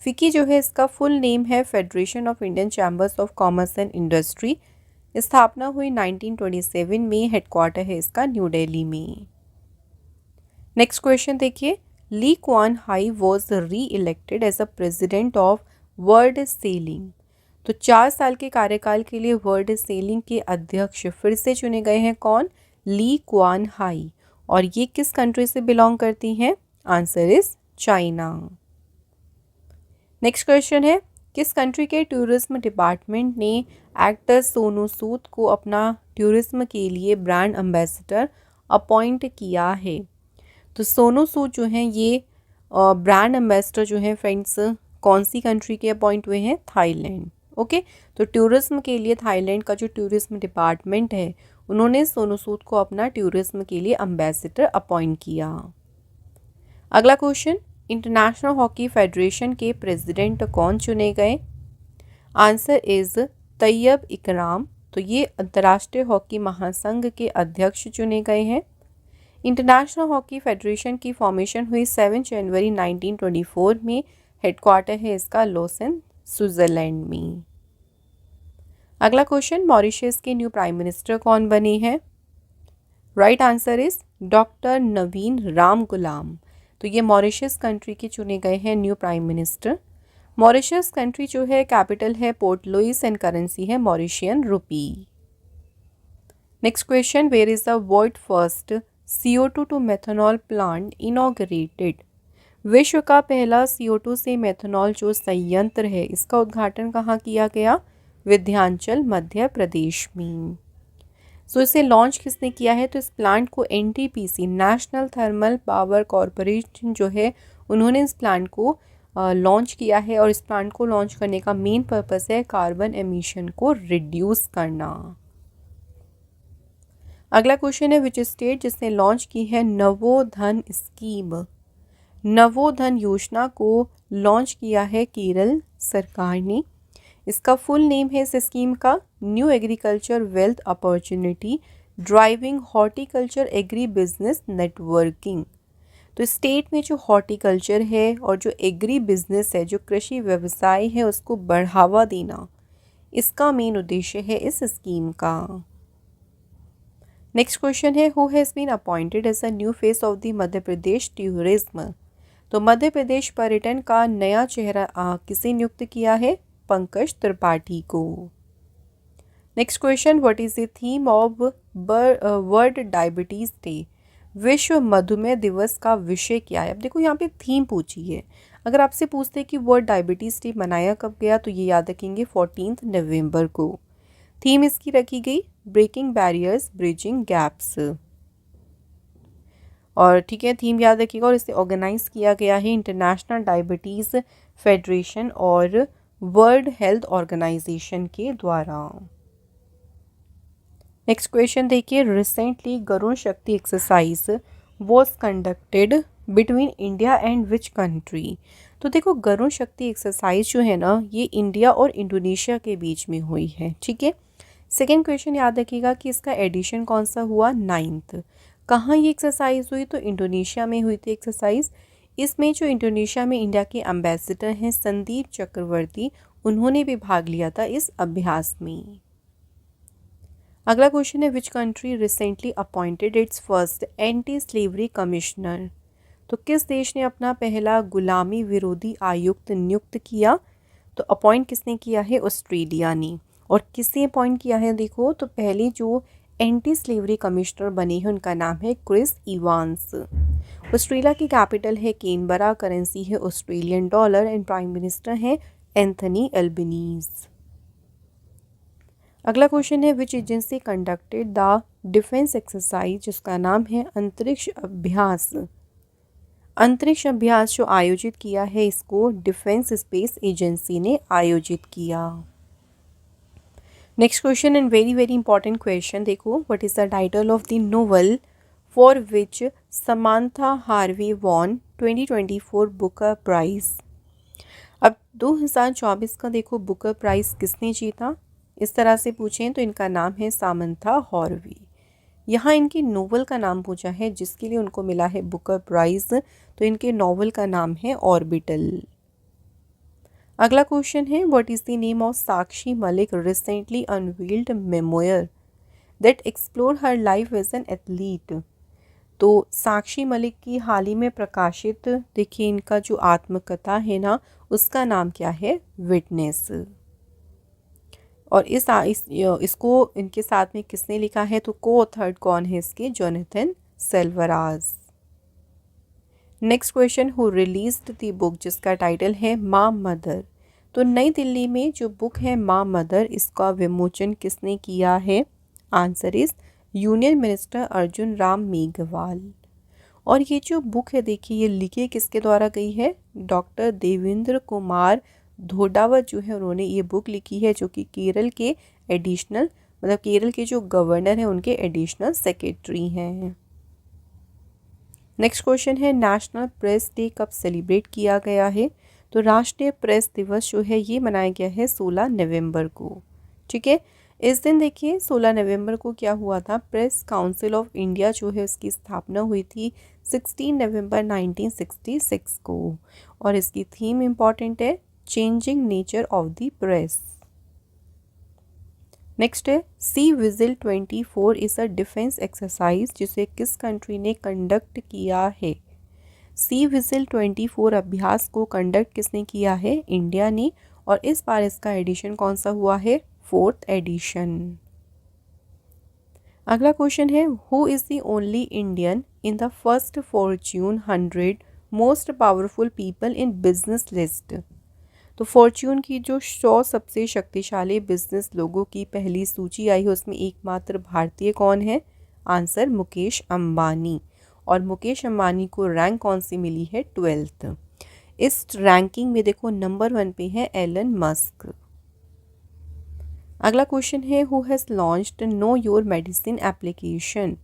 फिकी जो है इसका फुल नेम है federation of Indian chambers of commerce and industry. स्थापना हुई 1927 में, हेडक्वार्टर है इसका न्यू दिल्ली में। नेक्स्ट क्वेश्चन देखिए, Li Quanhai was re elected as a president of World Sailing. तो 4 साल के कार्यकाल के लिए वर्ल्ड सेलिंग के अध्यक्ष फिर से चुने गए हैं कौन? Li Quanhai. और ये किस कंट्री से बिलोंग करती हैं? Answer is China. Next question है, किस कंट्री के टूरिज्म डिपार्टमेंट ने एक्टर सोनू सूद को अपना टूरिज्म के लिए ब्रांड एम्बेसडर अपॉइंट किया है? तो सोनू सूद जो हैं ये ब्रांड एम्बेसडर जो हैं फ्रेंड्स कौन सी कंट्री के अपॉइंट हुए हैं? थाईलैंड। ओके, तो टूरिज्म के लिए थाईलैंड का जो टूरिज्म डिपार्टमेंट है उन्होंने सोनू सूद को अपना टूरिज्म के लिए एम्बेसडर अपॉइंट किया। अगला क्वेश्चन, इंटरनेशनल हॉकी फेडरेशन के प्रेसिडेंट कौन चुने गए? आंसर इज तैयब इकराम। तो ये अंतर्राष्ट्रीय हॉकी महासंघ के अध्यक्ष चुने गए हैं। इंटरनेशनल हॉकी फेडरेशन की फॉर्मेशन हुई 7 जनवरी 1924 में, हेडक्वार्टर है इसका लॉसन स्विट्जरलैंड में। अगला क्वेश्चन, मॉरिशस के न्यू प्राइम मिनिस्टर कौन बने हैं? Right answer is doctor Navin Ramgoolam. तो ये मॉरिशस कंट्री के चुने गए हैं new prime minister. Mauritius country जो है कैपिटल है पोर्ट लुइस एंड करेंसी है Mauritian rupee. Next question, where is the world first CO2 to methanol plant inaugurated? विश्व का पहला CO2 से मेथनॉल जो संयंत्र है इसका उद्घाटन कहाँ किया गया? विंध्याचल मध्य प्रदेश में। सो इसे लॉन्च किसने किया है? तो इस प्लांट को NTPC national thermal power corporation जो है उन्होंने इस प्लांट को लॉन्च किया है। और इस प्लांट को लॉन्च करने का मेन पर्पस है कार्बन एमिशन को रिड्यूस करना। अगला क्वेश्चन है, विच स्टेट जिसने लॉन्च की है नवोधन स्कीम? नवोधन योजना को लॉन्च किया है केरल सरकार ने। इसका फुल नेम है इस स्कीम का new agriculture wealth opportunity driving horticulture agri business networking. तो स्टेट में जो हॉर्टिकल्चर है और जो एग्री बिजनेस है, जो कृषि व्यवसाय है, उसको बढ़ावा देना इसका मेन उद्देश्य है इस स्कीम का। नेक्स्ट क्वेश्चन है, who has been appointed as a new face of the Madhya Pradesh tourism. तो मध्य प्रदेश पर्यटन का नया चेहरा किसे नियुक्त किया है? पंकज त्रिपाठी को। Next question, what is the theme of world diabetes day. विश्व मधुमेह दिवस का विषय क्या है? अब देखो यहाँ पे थीम पूछी है। अगर आपसे पूछते कि वर्ल्ड डायबिटीज डे मनाया कब गया, तो ये याद रखेंगे 14 नवंबर को। थीम इसकी रखी गई ब्रेकिंग बैरियर्स ब्रिजिंग गैप्स। और ठीक है, थीम याद रखिएगा। और इसे ऑर्गेनाइज किया गया है इंटरनेशनल डायबिटीज़ फेडरेशन और वर्ल्ड हेल्थ ऑर्गेनाइजेशन के द्वारा। नेक्स्ट क्वेश्चन देखिए, रिसेंटली गरुण शक्ति exercise was conducted between India and which country. तो देखो, गरुण शक्ति एक्सरसाइज जो है ना, ये इंडिया और इंडोनेशिया के बीच में हुई है। ठीक है। सेकेंड क्वेश्चन याद रखिएगा कि इसका एडिशन कौन सा हुआ? 9th। कहाँ ये एक्सरसाइज हुई? तो इंडोनेशिया में हुई थी एक्सरसाइज। इसमें जो इंडोनेशिया में इंडिया के एम्बेसडर हैं संदीप चक्रवर्ती, उन्होंने भी भाग लिया था इस अभ्यास में। अगला क्वेश्चन है, which country recently appointed it's first anti slavery commissioner. तो किस देश ने अपना पहला गुलामी विरोधी आयुक्त नियुक्त किया? तो अपॉइंट किसने किया है? ऑस्ट्रेलिया ने। और किसने अपॉइंट किया है? देखो, तो पहले जो एंटी स्लेवरी कमिश्नर बने हैं उनका नाम है क्रिस इवांस। ऑस्ट्रेलिया की कैपिटल है कैनबरा, करेंसी है Australian dollar and prime minister हैं एंथनी एल्बनीज। अगला क्वेश्चन है, which agency conducted the defence exercise, जिसका नाम है अंतरिक्ष अभ्यास। अंतरिक्ष अभ्यास जो आयोजित किया है, इसको डिफेंस स्पेस एजेंसी ने आयोजित किया। Next question and very very important question, देखो, what is the title of the novel for which Samantha Harvey won 2024 Booker prize. अब 2024 का देखो बुकर प्राइज किसने जीता, इस तरह से पूछें तो इनका नाम है सामंथा हॉर्वी। यहाँ इनकी नोवेल का नाम पूछा है जिसके लिए उनको मिला है बुकर प्राइज, तो इनके नोवेल का नाम है ऑर्बिटल। अगला क्वेश्चन है, what is the name of Sakshi Malik recently unveiled memoir that explore her life as an athlete. तो साक्षी मलिक की हाल ही में प्रकाशित, देखिए, इनका जो आत्मकथा है ना, उसका नाम क्या है? विटनेस। और इसको इनके साथ में किसने लिखा है? तो को ऑथर्ड कौन है इसके? Jonathan Selvaraj. Next question, who released the book, जिसका टाइटल है माँ मदर। तो नई दिल्ली में जो बुक है माँ मदर, इसका विमोचन किसने किया है? Answer is union minister Arjun Ram Meghwal. और ये जो बुक है, देखिए, ये लिखी किसके द्वारा गई है? डॉक्टर देवेंद्र कुमार धोडावत जो है, उन्होंने ये बुक लिखी है, जो कि केरल के एडिशनल, मतलब केरल के जो गवर्नर हैं उनके एडिशनल सेक्रेटरी हैं। नेक्स्ट क्वेश्चन है, नेशनल प्रेस डे कब सेलिब्रेट किया गया है? तो राष्ट्रीय प्रेस दिवस जो है ये मनाया गया है 16 नवंबर को। ठीक है। इस दिन देखिए 16 नवंबर को क्या हुआ था? प्रेस काउंसिल ऑफ इंडिया जो है उसकी स्थापना हुई थी 16 नवंबर 1966 को। और इसकी थीम इम्पॉर्टेंट है, changing nature of the press. Next है, sea vigil 24 is a defence exercise, जिसे किस कंट्री ने कंडक्ट किया है? सी विजिल 24 अभ्यास को कंडक्ट किसने किया है? इंडिया ने। और इस बार इसका एडिशन कौन सा हुआ है? 4th addition. अगला क्वेश्चन है, who is the only Indian in the first Fortune 100 most powerful people in business list. तो फॉर्च्यून की जो 100 सबसे शक्तिशाली बिजनेस लोगों की पहली सूची आई है, उसमें एकमात्र भारतीय कौन है? आंसर मुकेश अंबानी। और मुकेश अंबानी को रैंक कौन सी मिली है? 12th। इस रैंकिंग में देखो नंबर 1 पे है एलन मस्क। अगला क्वेश्चन है, who has launched know your medicine application.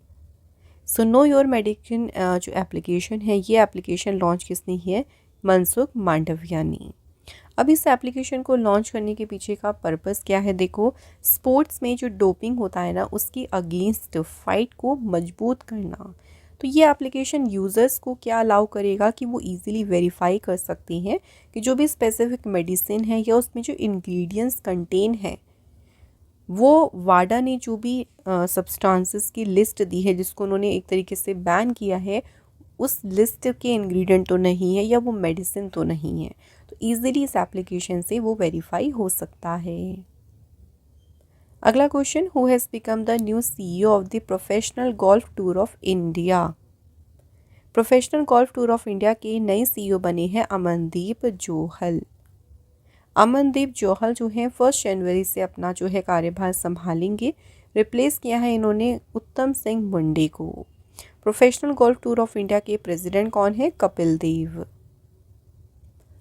So know your medicine जो एप्लीकेशन है, ये एप्लीकेशन लॉन्च किसने की है? मनसुख मांडविया ने। अब इस एप्लीकेशन को लॉन्च करने के पीछे का पर्पस क्या है? देखो, स्पोर्ट्स में जो डोपिंग होता है ना, उसकी अगेंस्ट फाइट को मजबूत करना। तो ये एप्लीकेशन यूज़र्स को क्या अलाउ करेगा कि वो इजीली वेरीफाई कर सकते हैं कि जो भी स्पेसिफिक मेडिसिन है या उसमें जो इंग्रेडिएंट्स कंटेन है वो वाडा ने जो भी सब्सटेंसेस की लिस्ट दी है जिसको उन्होंने एक तरीके से बैन किया है उस लिस्ट के इंग्रेडिएंट तो नहीं है या वो मेडिसिन तो नहीं है, तो ईजिली इस एप्लीकेशन से वो वेरीफाई हो सकता है। अगला question, who has become the new CEO of the professional golf tour of India. Professional golf tour of India के नए सीईओ बने हैं अमनदीप जोहल। अमनदीप जोहल जो है 1 जनवरी से अपना जो है कार्यभार संभालेंगे। रिप्लेस किया है इन्होंने उत्तम सिंह मुंडे को। Professional golf tour of India के प्रेसिडेंट कौन है? कपिल देव।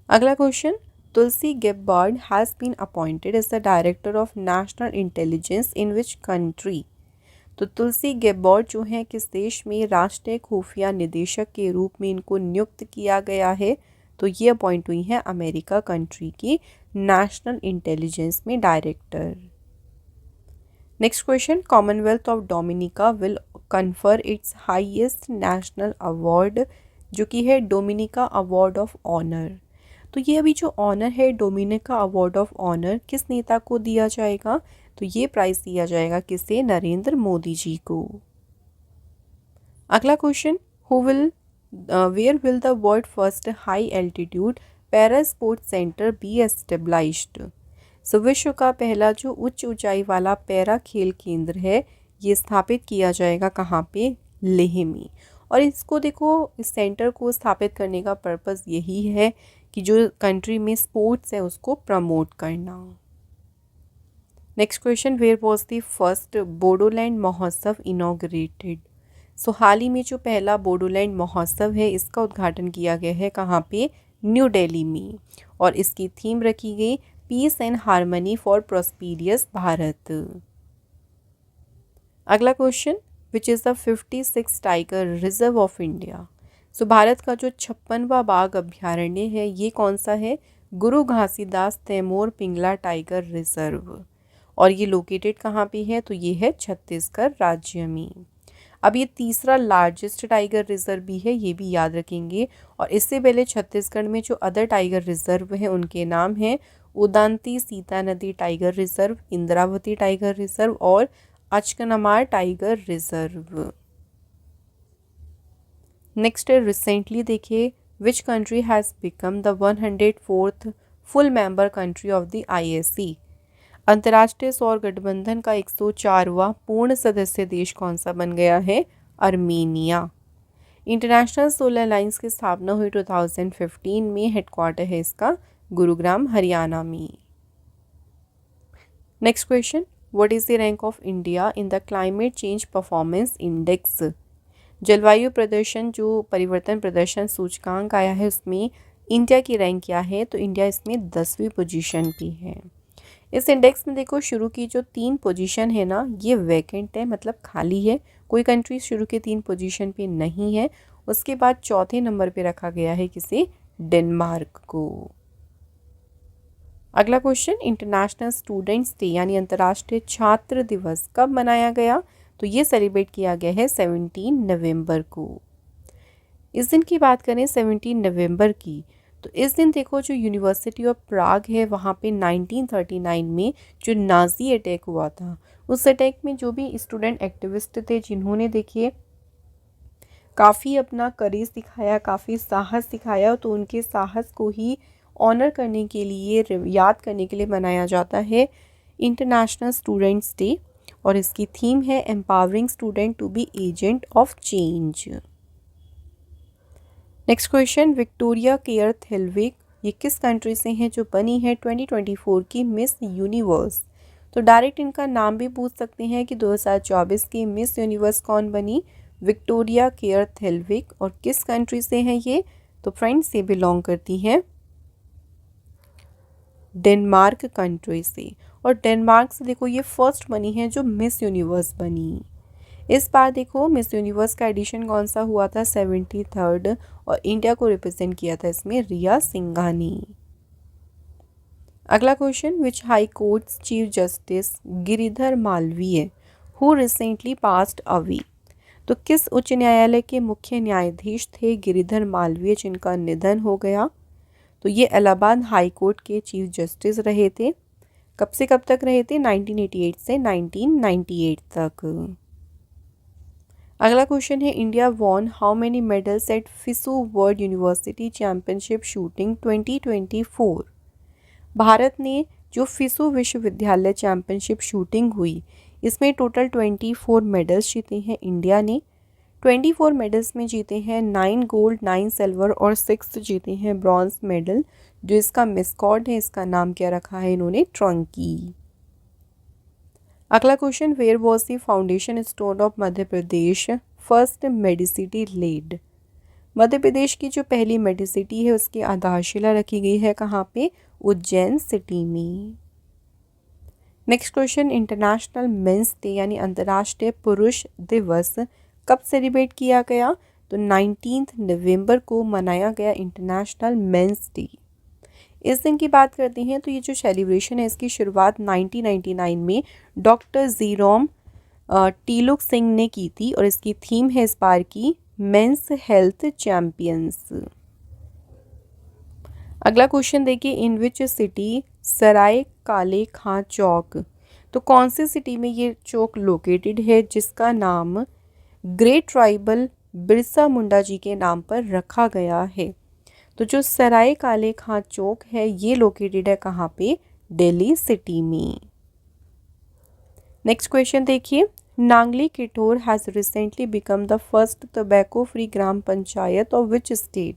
अगला question, Tulsi Gabbard has been appointed as the director of national intelligence in which country. तो तुलसी गेब्बार्ड जो है किस देश में राष्ट्रीय खुफिया निदेशक के रूप में इनको नियुक्त किया गया है? तो ये अपॉइंट हुई हैं अमेरिका कंट्री की नेशनल इंटेलिजेंस में director. Next question, Commonwealth of Dominica will confer its highest national award जो कि है डोमिनिका अवार्ड ऑफ ऑनर। तो ये अभी जो ऑनर है डोमिनिका अवार्ड ऑफ ऑनर किस नेता को दिया जाएगा? तो ये प्राइज़ दिया जाएगा किसे? नरेंद्र मोदी जी को। अगला question, who will where will the world first high altitude para sports centre be established. So विश्व का पहला जो उच्च ऊंचाई वाला पैरा खेल केंद्र है ये स्थापित किया जाएगा कहाँ पे? लेह में। और इसको देखो, इस सेंटर को स्थापित करने का पर्पस यही है कि जो कंट्री में स्पोर्ट्स है उसको प्रमोट करना। Next question, where was the first Bodoland Mahotsav inaugurated. सो हाल ही में जो पहला बोडोलैंड महोत्सव है इसका उद्घाटन किया गया है कहाँ पे? न्यू दिल्ली में। और इसकी थीम रखी गई peace and harmony for prosperous Bharat. अगला question, which is the 56 tiger reserve of India. So Bharat का जो 56वां बाघ अभ्यारण्य है ये कौन सा है? गुरु घासीदास तैमूर पिंगला टाइगर रिजर्व। और ये लोकेटेड कहाँ पे है? तो ये है छत्तीसगढ़ राज्य में। अब ये तीसरा लार्जेस्ट टाइगर रिजर्व भी है, ये भी याद रखेंगे। और इससे पहले छत्तीसगढ़ में जो अदर टाइगर रिजर्व हैं उनके नाम हैं उदांती सीता नदी tiger reserve, Indravati tiger reserve और अचकनमार टाइगर रिजर्व। नेक्स्ट है, रिसेंटली देखिए, which country has become the 104th full member country of the ISC। अंतर्राष्ट्रीय सौर गठबंधन का 104वां पूर्ण सदस्य देश कौन सा बन गया है? अर्मेनिया। इंटरनेशनल सोलर अलायंस की स्थापना हुई 2015 में, हेडक्वार्टर है इसका गुरुग्राम हरियाणा में। Next question, what is the rank of India in the climate change performance index. जलवायु प्रदर्शन जो परिवर्तन प्रदर्शन सूचकांक आया है उसमें इंडिया की रैंक क्या है? तो इंडिया इसमें 10वीं पोजीशन पे है। इस इंडेक्स में देखो शुरू की जो 3 पोजीशन है ना ये वैकेंट है, मतलब खाली है, कोई कंट्री शुरू के 3 पोजीशन पे नहीं है। उसके बाद चौथे नंबर पे रखा गया है किसे? डेनमार्क को। अगला क्वेश्चन, इंटरनेशनल स्टूडेंट्स डे यानी अंतर्राष्ट्रीय छात्र दिवस कब मनाया गया? तो ये सेलिब्रेट किया गया है 17 नवंबर को। इस दिन की बात करें 17 नवंबर की, तो इस दिन देखो जो यूनिवर्सिटी ऑफ प्राग है वहाँ पे 1939 में जो नाजी अटैक हुआ था, उस अटैक में जो भी स्टूडेंट एक्टिविस्ट थे जिन्होंने देखिए काफ़ी अपना करेज दिखाया, काफ़ी साहस दिखाया, तो उनके साहस को ही ऑनर करने के लिए, याद करने के लिए मनाया जाता है इंटरनेशनल स्टूडेंट्स डे। और इसकी थीम है empowering student to be agent of change. Next question, Victoria Kjaer Theilvig ये किस कंट्री से हैं जो बनी है 2024 की मिस यूनिवर्स। तो डायरेक्ट इनका नाम भी पूछ सकते हैं कि 2024 की मिस यूनिवर्स कौन बनी? Victoria Kjaer Theilvig. और किस कंट्री से हैं ये? तो फ्रेंड्स ये बिलोंग करती हैं डेनमार्क कंट्री से। और डेनमार्क से देखो ये फर्स्ट बनी है जो मिस यूनिवर्स बनी। इस बार देखो मिस यूनिवर्स का एडिशन कौन सा हुआ था? 73rd। और इंडिया को रिप्रेजेंट किया था इसमें रिया सिंघानी। अगला question, which high courts chief justice Giridhar Malviya who recently passed away. तो किस उच्च न्यायालय के मुख्य न्यायाधीश थे गिरिधर मालवीय जिनका निधन हो गया? तो ये इलाहाबाद हाई कोर्ट के चीफ जस्टिस रहे थे। कब से कब तक रहे थे? 1988 से 1998 तक। अगला क्वेश्चन है, India won how many medals at FISU world university championship shooting 2024? भारत ने जो फिसू विश्वविद्यालय चैंपियनशिप शूटिंग हुई इसमें टोटल 24 मेडल्स जीते हैं इंडिया ने। 24 मेडल्स में जीते हैं 9 गोल्ड, 9 सिल्वर और 6 जीते हैं ब्रॉन्ज मेडल। जो इसका मिस्कॉट है, इसका नाम क्या रखा है इन्होंने? ट्रंकी। अगला question, where was the foundation stone of Madhya Pradesh first medicity laid? Madhya Pradesh की जो पहली मेडिसिटी है उसकी आधारशिला रखी गई है कहाँ पे? उज्जैन सिटी में। Next question, international men's day यानी अंतर्राष्ट्रीय पुरुष दिवस कब सेलिब्रेट किया गया? तो 19 नवंबर को मनाया गया इंटरनेशनल मेंस डे। इस दिन की बात करते हैं तो ये जो सेलिब्रेशन है इसकी शुरुआत 1999 में डॉक्टर जीरोम टीलुक सिंह ने की थी और इसकी थीम है इस बार की मेंस हेल्थ चैंपियंस। अगला क्वेश्चन देखिए, इन विच सिटी सराय काले खां चौक? तो कौन सी सिटी में ये चौक लोकेटेड है जिसका नाम ग्रेट ट्राइबल बिरसा मुंडा जी के नाम पर रखा गया है? तो जो सराय काले खां चौक है ये लोकेटेड है कहाँ पे? दिल्ली सिटी में। नेक्स्ट क्वेश्चन देखिए, Nangli Kithore has recently become the first tobacco free gram panchayat of which state?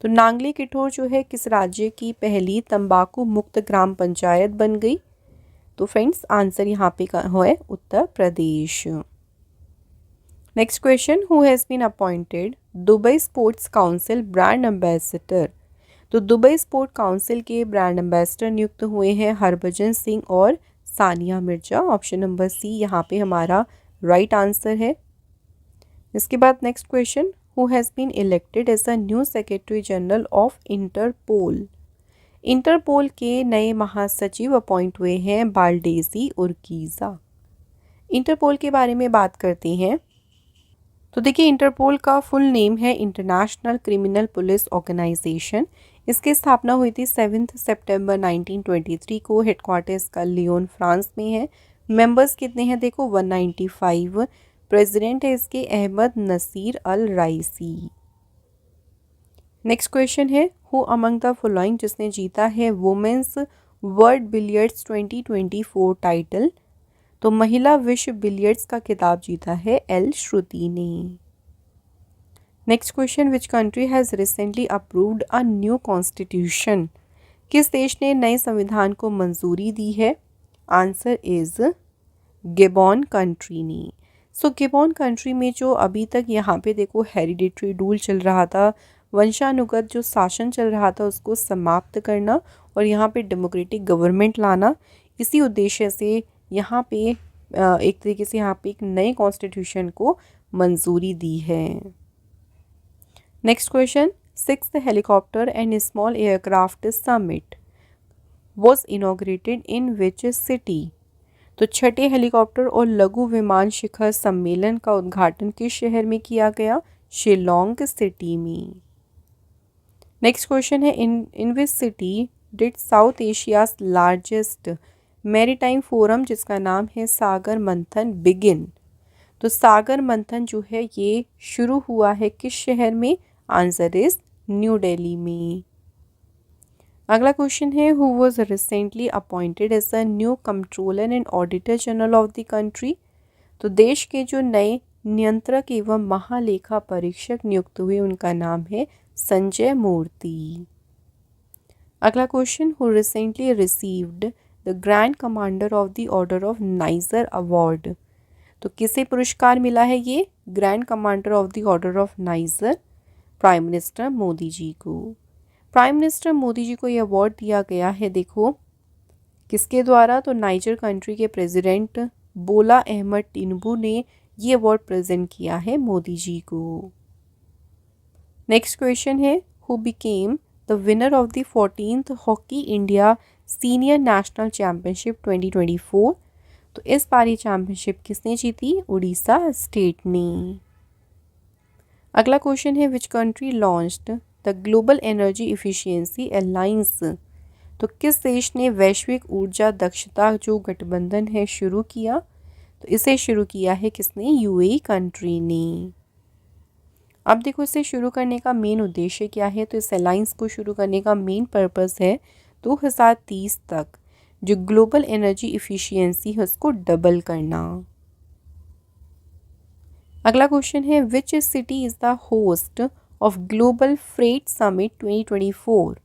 तो नांगली किठोर जो है किस राज्य की पहली तंबाकू मुक्त ग्राम पंचायत बन गई? तो फ्रेंड्स आंसर यहाँ पे है Uttar Pradesh. Next question, who has been appointed Dubai sports council brand ambassador? तो दुबई स्पोर्ट काउंसिल के ब्रांड एम्बेसडर नियुक्त हुए हैं हरभजन सिंह और Sania Mirza. Option number C यहाँ पे हमारा राइट आंसर है। इसके बाद next question, who has been elected as a new secretary general of Interpol? Interpol के नए महासचिव अपॉइंट हुए हैं बाल्डेसी उर्कीज़ा। इंटरपोल के बारे में बात करते हैं तो देखिए, इंटरपोल का फुल नेम है इंटरनेशनल क्रिमिनल पुलिस ऑर्गेनाइजेशन। इसकी स्थापना हुई थी 7 सितंबर 1923 को। हेडक्वार्टर्स का लियोन फ्रांस में है। मेंबर्स कितने हैं? देखो 195। प्रेसिडेंट है इसके अहमद नसीर अल राइसी। नेक्स्ट क्वेश्चन है, हु अमंग द फॉलोइंग जिसने जीता है वुमेन्स वर्ल्ड बिलियर्ड्स 2024 टाइटल? तो महिला विश्व बिलियर्ड्स का खिताब जीता है एल श्रुति ने। Next question, which country has recently approved a new constitution? किस देश ने नए संविधान को मंजूरी दी है? आंसर इज गिबॉन कंट्री ने। सो गिबॉन कंट्री में जो अभी तक यहाँ पे देखो हेरिडिटरी रूल चल रहा था, वंशानुगत जो शासन चल रहा था उसको समाप्त करना और यहाँ पे डेमोक्रेटिक गवर्नमेंट लाना, इसी उद्देश्य से यहाँ पे एक तरीके से यहाँ पे एक नए कॉन्स्टिट्यूशन को मंजूरी दी है। Next question, 6th helicopter and small aircraft summit was inaugurated in which city? तो छठे हेलीकॉप्टर और लघु विमान शिखर सम्मेलन का उद्घाटन किस शहर में किया गया? शिलोंग सिटी में। नेक्स्ट क्वेश्चन है, in which city did South Asia's largest maritime forum जिसका नाम है सागर मंथन बिगिन? तो सागर मंथन जो है ये शुरू हुआ है किस शहर में? आंसर इज न्यू दिल्ली में। अगला क्वेश्चन है, who was recently appointed as a new controller and auditor general of the country? तो देश के जो नए नियंत्रक एवं महालेखा परीक्षक नियुक्त हुए उनका नाम है संजय मूर्ति। अगला question, who recently received the grand commander of the order of Niger award? तो किसे पुरस्कार मिला है ये grand commander of the order of Niger? Prime minister Modi ji को। प्राइम मिनिस्टर मोदी जी को ये अवार्ड दिया गया है, देखो किसके द्वारा? तो नाइजर कंट्री के प्रेसिडेंट बोला अहमद टिनुबू ने ये अवार्ड प्रेजेंट किया है मोदी जी को। नेक्स्ट क्वेश्चन है, who became the winner of the 14th hockey India senior national championship 2024? तो इस पारी चैंपियनशिप किसने जीती? उड़ीसा स्टेट ने। अगला क्वेश्चन है which country launched the global energy efficiency alliance. तो किस देश ने वैश्विक ऊर्जा दक्षता जो गठबंधन है शुरू किया? तो इसे शुरू किया है किसने? यूएई कंट्री ने। अब देखो इसे शुरू करने का मेन उद्देश्य क्या है? तो इस अलायंस को शुरू करने का मेन पर्पस है 2030 तक जो ग्लोबल एनर्जी इफिशिएंसी है उसको डबल करना। अगला क्वेश्चन है which city is the host of global freight summit 2024।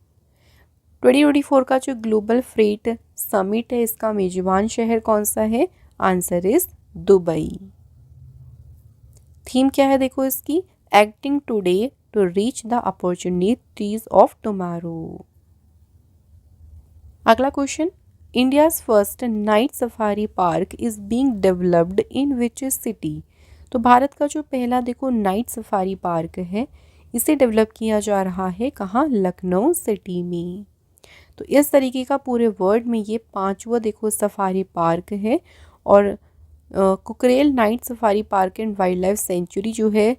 2024 का जो ग्लोबल फ्रेट समिट है इसका मेजबान शहर कौन सा है? Answer is Dubai. थीम क्या है देखो इसकी? Acting today to reach the opportunities of tomorrow. अगला question India's first night safari park is being developed in which city. तो भारत का जो पहला देखो नाइट सफारी पार्क है इसे डेवलप किया जा रहा है कहाँ? लखनऊ सिटी में। तो इस तरीके का पूरे वर्ल्ड में ये 5वां देखो सफारी पार्क है और Kukrail night safari park and wild life sanctuary जो है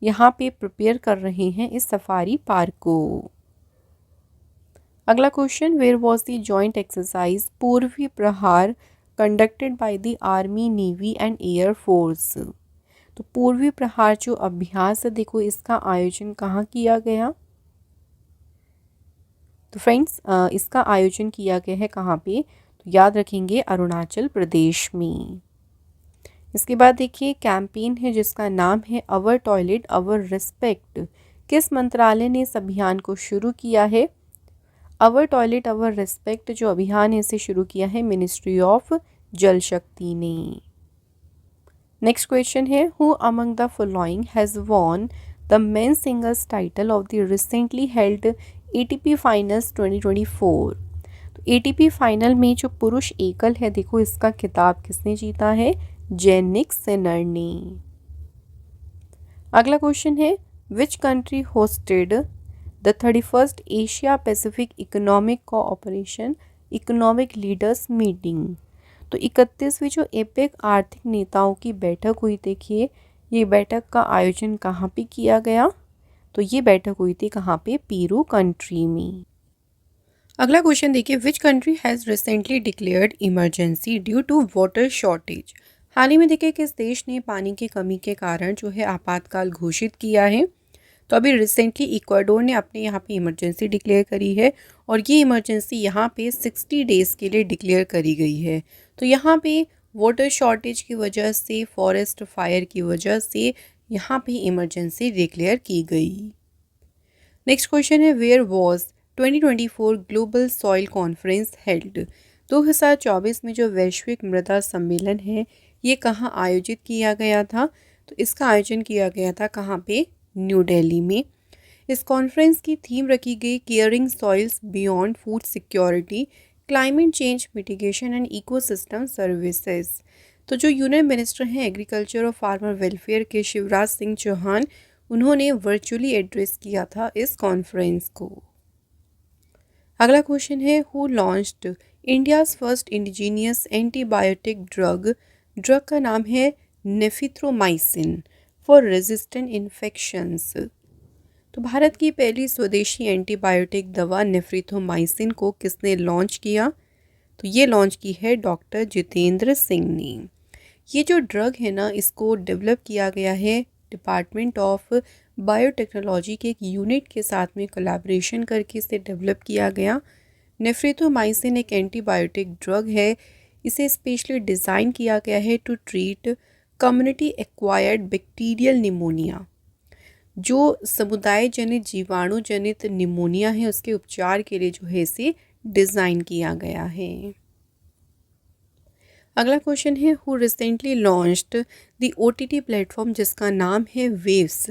यहाँ पे प्रिपेयर कर रहे हैं इस सफारी पार्क को। अगला question where was the joint exercise Purvi Prahar conducted by the army navy and air force. तो पूर्वी प्रहार जो अभ्यास है देखो इसका आयोजन कहाँ किया गया? तो फ्रेंड्स इसका आयोजन किया गया है कहाँ पे? तो याद रखेंगे अरुणाचल प्रदेश में। इसके बाद देखिए कैंपेन है जिसका नाम है अवर टॉयलेट अवर रिस्पेक्ट। किस मंत्रालय ने इस अभियान को शुरू किया है? अवर टॉयलेट अवर रिस्पेक्ट जो अभियान है इसे शुरू किया है मिनिस्ट्री ऑफ जल शक्ति ने। नेक्स्ट क्वेश्चन है who among the following has won the main singles title of the recently held ATP finals 2024। तो एटीपी फाइनल में जो पुरुष एकल है देखो इसका खिताब किसने जीता है? जेनिक सिनर ने। अगला क्वेश्चन है which country hosted the 31st Asia Pacific economic cooperation economic leaders meeting. तो 31वीं जो एपेक आर्थिक नेताओं की बैठक हुई देखिए ये बैठक का आयोजन कहाँ पे किया गया? तो ये बैठक हुई थी कहाँ पे? पेरू कंट्री में। अगला क्वेश्चन देखिए which country has recently declared emergency due to water shortage. हाल ही में देखिए किस देश ने पानी की कमी के कारण जो है आपातकाल घोषित किया है? तो अभी रिसेंटली इक्वाडोर ने अपने यहाँ पे इमरजेंसी डिक्लेयर करी है और ये इमरजेंसी यहाँ पे 60 डेज़ के लिए डिक्लेयर करी गई है। तो यहाँ पे वाटर शॉर्टेज की वजह से फॉरेस्ट फायर की वजह से यहाँ पे इमरजेंसी डिक्लेयर की गई। नेक्स्ट क्वेश्चन है where was 2024 global soil conference held. 2024 में जो वैश्विक मृदा सम्मेलन है ये कहाँ आयोजित किया गया था? तो इसका आयोजन किया गया था कहाँ पे? न्यू दिल्ली में। इस कॉन्फ्रेंस की थीम रखी गई caring soils beyond food security climate change mitigation and ecosystem services. तो जो यूनियन मिनिस्टर हैं एग्रीकल्चर और फार्मर वेलफेयर के शिवराज सिंह चौहान उन्होंने वर्चुअली एड्रेस किया था इस कॉन्फ्रेंस को। अगला क्वेश्चन है who launched India's first indigenous antibiotic drug. Drug का नाम है नेफिथ्रोमाइसिन फॉर रेजिस्टेंट इन्फेक्शंस। तो भारत की पहली स्वदेशी एंटीबायोटिक दवा नेफ्रिथोमाइसिन को किसने लॉन्च किया? तो ये लॉन्च की है डॉक्टर जितेंद्र सिंह ने। ये जो ड्रग है ना इसको डेवलप किया गया है डिपार्टमेंट ऑफ बायोटेक्नोलॉजी के एक यूनिट के साथ में कोलैबोरेशन करके इसे डेवलप किया गया। नेफ्रिथोमाइसिन एक एंटीबायोटिक ड्रग है। इसे स्पेशली डिज़ाइन किया गया है to treat community acquired bacterial pneumonia. जो समुदाय जनित जीवाणु जनित निमोनिया है उसके उपचार के लिए जो है इसे डिज़ाइन किया गया है। अगला क्वेश्चन है who recently launched the OTT platform जिसका नाम है वेव्स।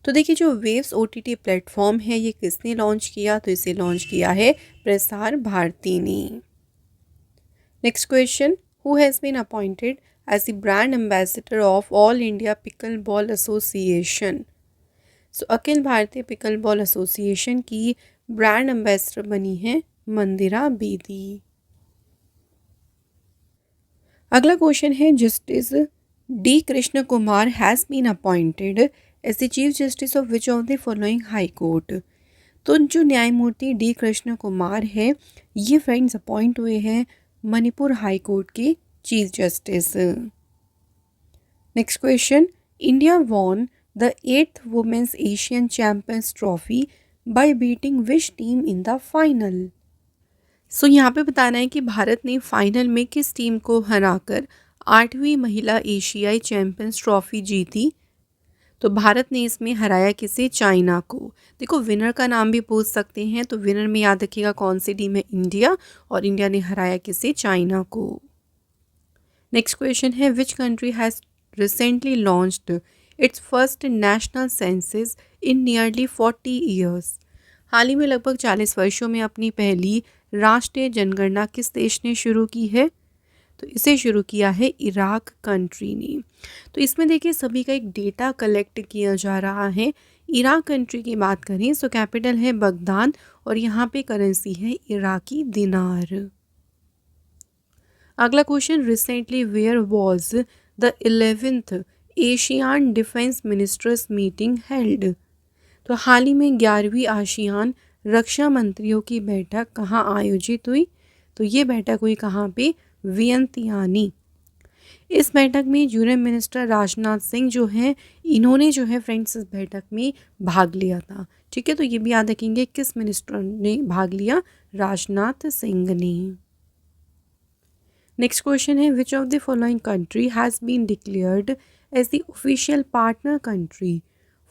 तो देखिए जो वेव्स ओटीटी प्लेटफॉर्म है ये किसने लॉन्च किया? तो इसे लॉन्च किया है प्रसार भारती ने। Next question who has been appointed as the brand ambassador of All India Pickleball Association. So अखिल भारतीय पिकल बॉल एसोसिएशन की ब्रांड एम्बेसडर बनी है मंदिरा बेदी। अगला क्वेश्चन है, justice D Krishna Kumar has been appointed as the chief justice of which of the following high court. तो जो न्यायमूर्ति डी कृष्ण कुमार है ये फ्रेंड्स अपॉइंट हुए हैं मणिपुर हाई कोर्ट के chief justice. Next question, India won the 8th women's Asian champions trophy by beating which team in the final. So यहाँ पे बताना है कि भारत ने फाइनल में किस टीम को हराकर 8वीं महिला एशियाई चैंपियंस ट्रॉफी जीती। तो भारत ने इसमें हराया किसे, चाइना को। देखो विनर का नाम भी पूछ सकते हैं, तो विनर में याद रखिएगा कौन सी टीम है, इंडिया, और इंडिया ने हराया किसे, चाइना को। नेक्स्ट क्वेश्चन है, which country has recently launched its first national census in nearly 40 years. हाल ही में लगभग 40 वर्षों में अपनी पहली राष्ट्रीय जनगणना किस देश ने शुरू की है। तो इसे शुरू किया है इराक कंट्री ने। तो इसमें देखिए सभी का एक डेटा कलेक्ट किया जा रहा है। इराक कंट्री की बात करें तो कैपिटल है बगदाद और यहाँ पे करेंसी है इराकी दिनार। अगला question, recently where was the 11th ASEAN defence ministers meeting held. तो हाल ही में 11वीं आसियान रक्षा मंत्रियों की बैठक कहाँ आयोजित हुई। तो ये बैठक हुई कहाँ पे, वियंतियानी। इस बैठक में यूनियन मिनिस्टर राजनाथ सिंह जो हैं इन्होंने जो है फ्रेंड्स इस बैठक में भाग लिया था। ठीक है, तो ये भी याद रखेंगे किस मिनिस्टर ने भाग लिया, राजनाथ सिंह ने। नेक्स्ट क्वेश्चन है, which of the following country has been declared as the official partner country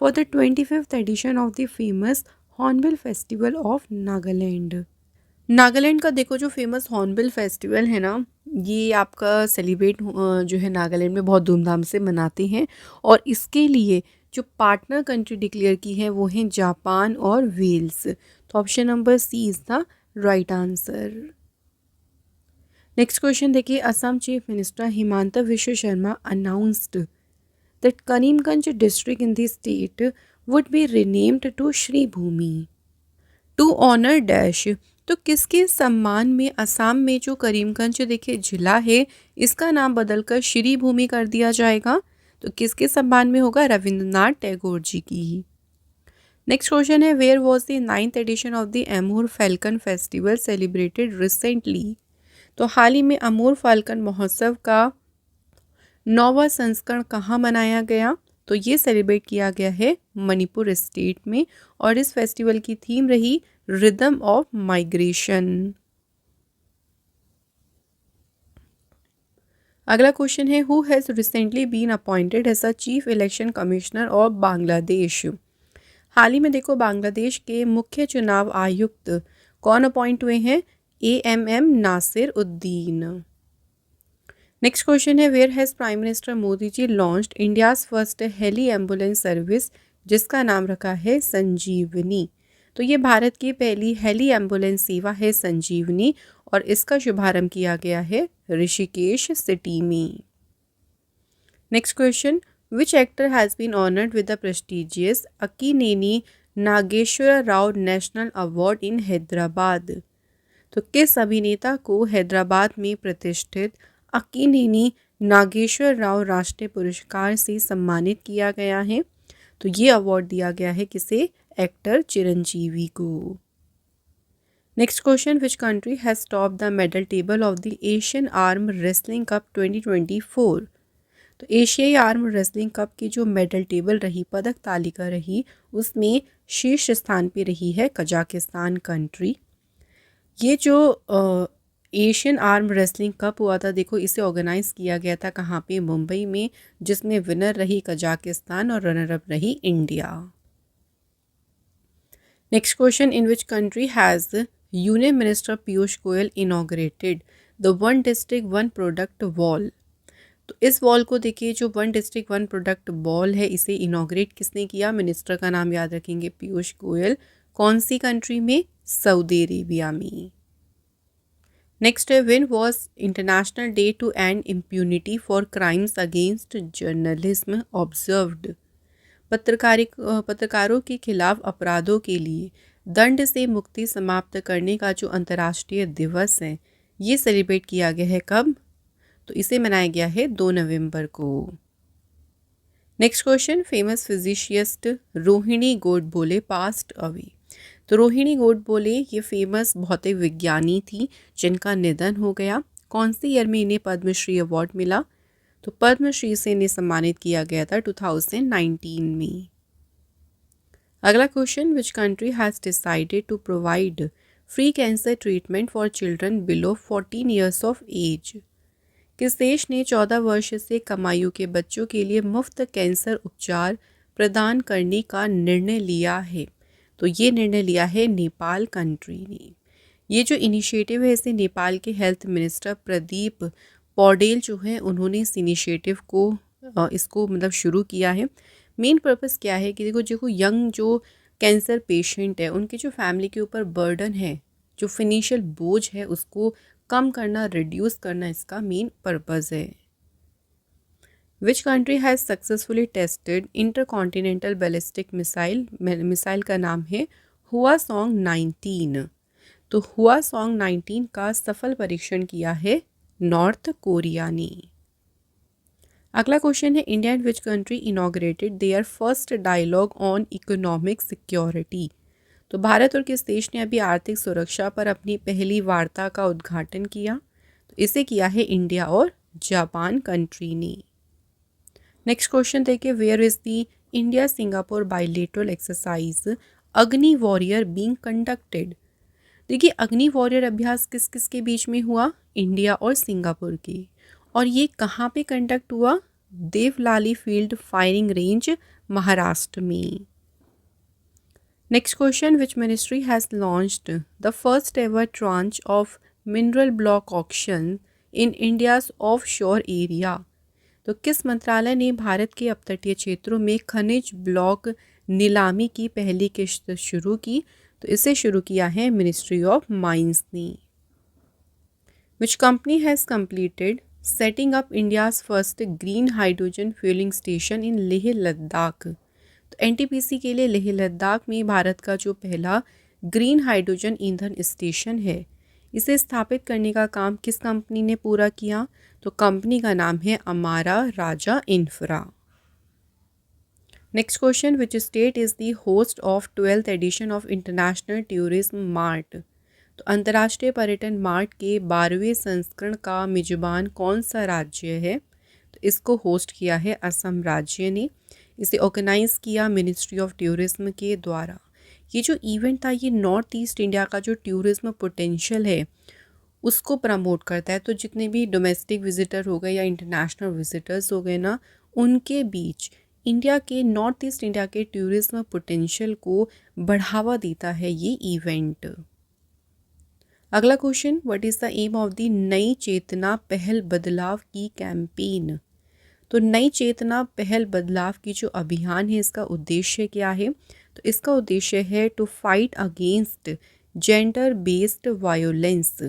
for the 25th edition of the famous Hornbill festival of Nagaland. Nagaland का देखो जो फेमस हॉर्नबिल फेस्टिवल है ना, ये आपका सेलिब्रेट जो है नागालैंड में बहुत धूमधाम से मनाते हैं, और इसके लिए जो पार्टनर कंट्री डिक्लेयर की है वो है जापान और वेल्स। तो option number C is the right answer. Next question देखिए, Assam chief minister Himanta Biswa Sarma announced that Karimganj district in the state would be renamed to Sribhumi to honour dash. तो किसके सम्मान में असम में जो करीमगंज देखिए जिला है इसका नाम बदलकर श्री भूमि कर दिया जाएगा। तो किसके सम्मान में होगा, रविंद्रनाथ टैगोर जी की। नेक्स्ट क्वेश्चन है, where was the 9th edition of the Amur falcon festival celebrated recently. तो हाल ही में अमूर फाल्कन महोत्सव का 9वां संस्करण कहाँ मनाया गया। तो ये सेलिब्रेट किया गया है मणिपुर स्टेट में, और इस फेस्टिवल की थीम रही रिदम ऑफ माइग्रेशन। अगला क्वेश्चन है, who has recently been appointed as a chief election commissioner of Bangladesh. हाल ही में देखो बांग्लादेश के मुख्य चुनाव आयुक्त कौन अपॉइंट हुए हैं, AMM Nasir Uddin. Next question है, where has prime minister Modi ji launched India's first heli ambulance service जिसका नाम रखा है संजीवनी। तो ये भारत की पहली हेली एम्बुलेंस सेवा है संजीवनी, और इसका शुभारंभ किया गया है ऋषिकेश सिटी में। Next question, which actor has been honoured with the prestigious Akkineni Nageswara Rao national award in Hyderabad. तो किस अभिनेता को हैदराबाद में प्रतिष्ठित अक्कीनेनी नागेश्वर राव राष्ट्रीय पुरस्कार से सम्मानित किया गया है। तो ये अवार्ड दिया गया है किसे, एक्टर चिरंजीवी को। Next question, which country has top the medal table of the Asian arm wrestling cup 2024। तो एशियाई आर्म रेसलिंग कप की जो मेडल टेबल रही, पदक तालिका रही, उसमें शीर्ष स्थान पे रही है कजाकिस्तान कंट्री। ये जो एशियन आर्म रेसलिंग कप हुआ था देखो, इसे ऑर्गेनाइज किया गया था कहाँ पे, मुंबई में, जिसमें विनर रही कजाकिस्तान और रनर अप रही India. Next question, in which country has union minister Piyush Goyal inaugurated the one district one product wall. तो इस वॉल को देखिए, जो one district one product wall है, इसे इनॉग्रेट किसने किया, मिनिस्टर का नाम याद रखेंगे पीयूष गोयल। कौन सी कंट्री में, सऊदी अरेबिया में। नेक्स्ट है, when was international day to end impunity for crimes against journalism observed. पत्रकारों के खिलाफ अपराधों के लिए दंड से मुक्ति समाप्त करने का जो अंतर्राष्ट्रीय दिवस है ये सेलिब्रेट किया गया है कब। तो इसे मनाया गया है 2 नवंबर को। Next question, famous physicist Rohini Godbole passed away. तो रोहिणी गोडबोले ये फेमस भौतिक विज्ञानी थी जिनका निधन हो गया। कौन सी ईयर में इन्हें पद्मश्री अवार्ड मिला? तो पद्मश्री से इन्हें सम्मानित किया गया था 2019 में। अगला question, which country has decided to provide free cancer treatment for children below 14 years of age. किस देश ने 14 वर्ष से कम आयु के बच्चों के लिए मुफ्त कैंसर उपचार प्रदान करने का निर्णय लिया है? तो ये निर्णय लिया है नेपाल कंट्री ने। ये जो इनिशिएटिव है इसे नेपाल के हेल्थ मिनिस्टर प्रदीप पौडेल जो है उन्होंने इस इनिशिएटिव को इसको मतलब शुरू किया है। मेन पर्पस क्या है कि देखो जो यंग जो कैंसर पेशेंट है उनके जो फैमिली के ऊपर बर्डन है, जो फिनेंशियल बोझ है उसको कम करना, रिड्यूस करना इसका मेन पर्पस है। Which country has successfully tested intercontinental ballistic missile? Missile का नाम है हुआसोंग 19। तो हुआसोंग 19 का सफल परीक्षण किया है नॉर्थ कोरिया ने। अगला क्वेश्चन है, India and which country inaugurated their first dialogue on economic security? तो भारत और किस देश ने अभी आर्थिक सुरक्षा पर अपनी पहली वार्ता का उद्घाटन किया? तो इसे किया है इंडिया और जापान कंट्री ने। नेक्स्ट क्वेश्चन देखिए, where is the India Singapore bilateral exercise Agni Warrior being conducted? देखिए अग्नि वॉरियर अभ्यास किस किस के बीच में हुआ? इंडिया और सिंगापुर के। और ये कहाँ पे कंडक्ट हुआ? Devlali field firing range, Maharashtra में। Next question, which ministry has launched the first ever tranche of mineral block auction in India's offshore area? तो किस मंत्रालय ने भारत के अपतटीय क्षेत्रों में खनिज ब्लॉक नीलामी की पहली किश्त शुरू की? तो इसे शुरू किया है मिनिस्ट्री ऑफ माइंस ने। Which company has completed setting up India's first green hydrogen fuelling station इन लेह लद्दाख? तो एनटीपीसी के लिए लेह लद्दाख में भारत का जो पहला ग्रीन हाइड्रोजन ईंधन स्टेशन है इसे स्थापित करने का काम किस कंपनी ने पूरा किया? तो कंपनी का नाम है Amara Raja Infra. Next question, which state is the host of 12th edition of international tourism mart? तो अंतर्राष्ट्रीय पर्यटन मार्ट के 12वें संस्करण का मेजबान कौन सा राज्य है? तो इसको होस्ट किया है असम राज्य ने। इसे ऑर्गेनाइज किया मिनिस्ट्री ऑफ टूरिज्म के द्वारा। ये जो इवेंट था ये नॉर्थ ईस्ट इंडिया का जो टूरिज्म पोटेंशियल है उसको प्रमोट करता है। तो जितने भी डोमेस्टिक विजिटर हो गए या इंटरनेशनल विजिटर्स हो गए ना, उनके बीच इंडिया के नॉर्थ ईस्ट इंडिया के टूरिज्म पोटेंशियल को बढ़ावा देता है ये इवेंट। अगला question, what is the aim of the Nai Chetna पहल बदलाव की कैंपेन? तो नई चेतना पहल बदलाव की जो अभियान है इसका उद्देश्य क्या है? तो इसका उद्देश्य है to fight against gender based violence.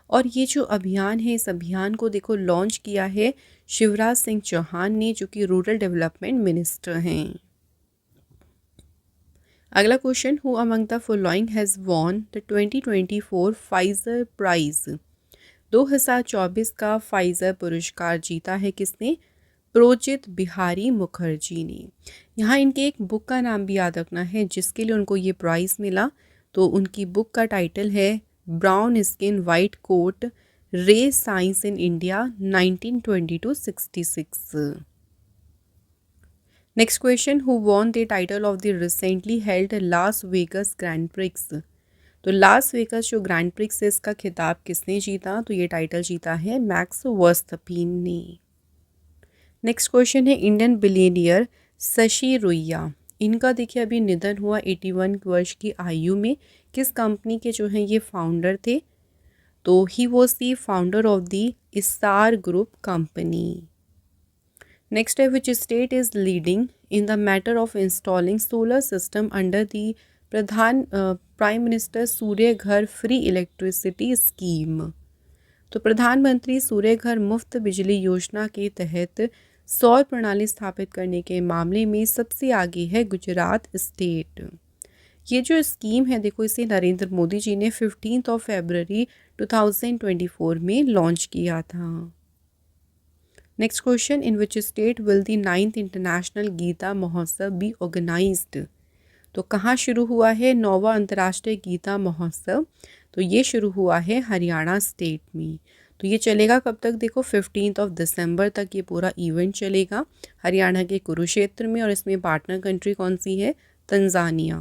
और ये जो अभियान है इस अभियान को देखो लॉन्च किया है शिवराज सिंह चौहान ने जो कि रूरल डेवलपमेंट मिनिस्टर हैं। अगला question, who among the following has won the 2024 Pfizer prize? 2024 का फाइजर पुरस्कार जीता है किसने? प्रोजित बिहारी मुखर्जी ने। यहाँ इनके एक बुक का नाम भी याद रखना है जिसके लिए उनको ये प्राइज़ मिला। तो उनकी बुक का टाइटल है brown skin white coat race science in India 1922-66। Next question, who won the title of the recently held Las Vegas Grand Prix? तो लास वेगस जो ग्रैंड प्रिक्स है इसका खिताब किसने जीता? तो ये टाइटल जीता है मैक्स वर्स्टपीन ने। नेक्स्ट क्वेश्चन है, इंडियन बिलियनियर शशि रुइया, इनका देखिए अभी निधन हुआ 81 वर्ष की आयु में। किस कंपनी के जो हैं ये फाउंडर थे? तो he was the founder of the Star group company. Next है, which state is leading in the matter of installing solar system under the prime minister Surya Ghar free electricity scheme? तो प्रधानमंत्री सूर्य घर मुफ्त बिजली योजना के तहत सौर प्रणाली स्थापित करने के मामले में सबसे आगे है गुजरात स्टेट। ये जो स्कीम है देखो इसे नरेंद्र मोदी जी ने 15 फरवरी 2024 में लॉन्च किया था। Next question, in which state will the 9th international Gita Mahotsav be organised? तो कहाँ शुरू हुआ है 9वां अंतर्राष्ट्रीय गीता महोत्सव? तो ये शुरू हुआ है हरियाणा स्टेट में। तो ये चलेगा कब तक? देखो 15 दिसंबर तक ये पूरा इवेंट चलेगा हरियाणा के कुरुक्षेत्र में, और इसमें पार्टनर कंट्री कौन सी है? तंजानिया।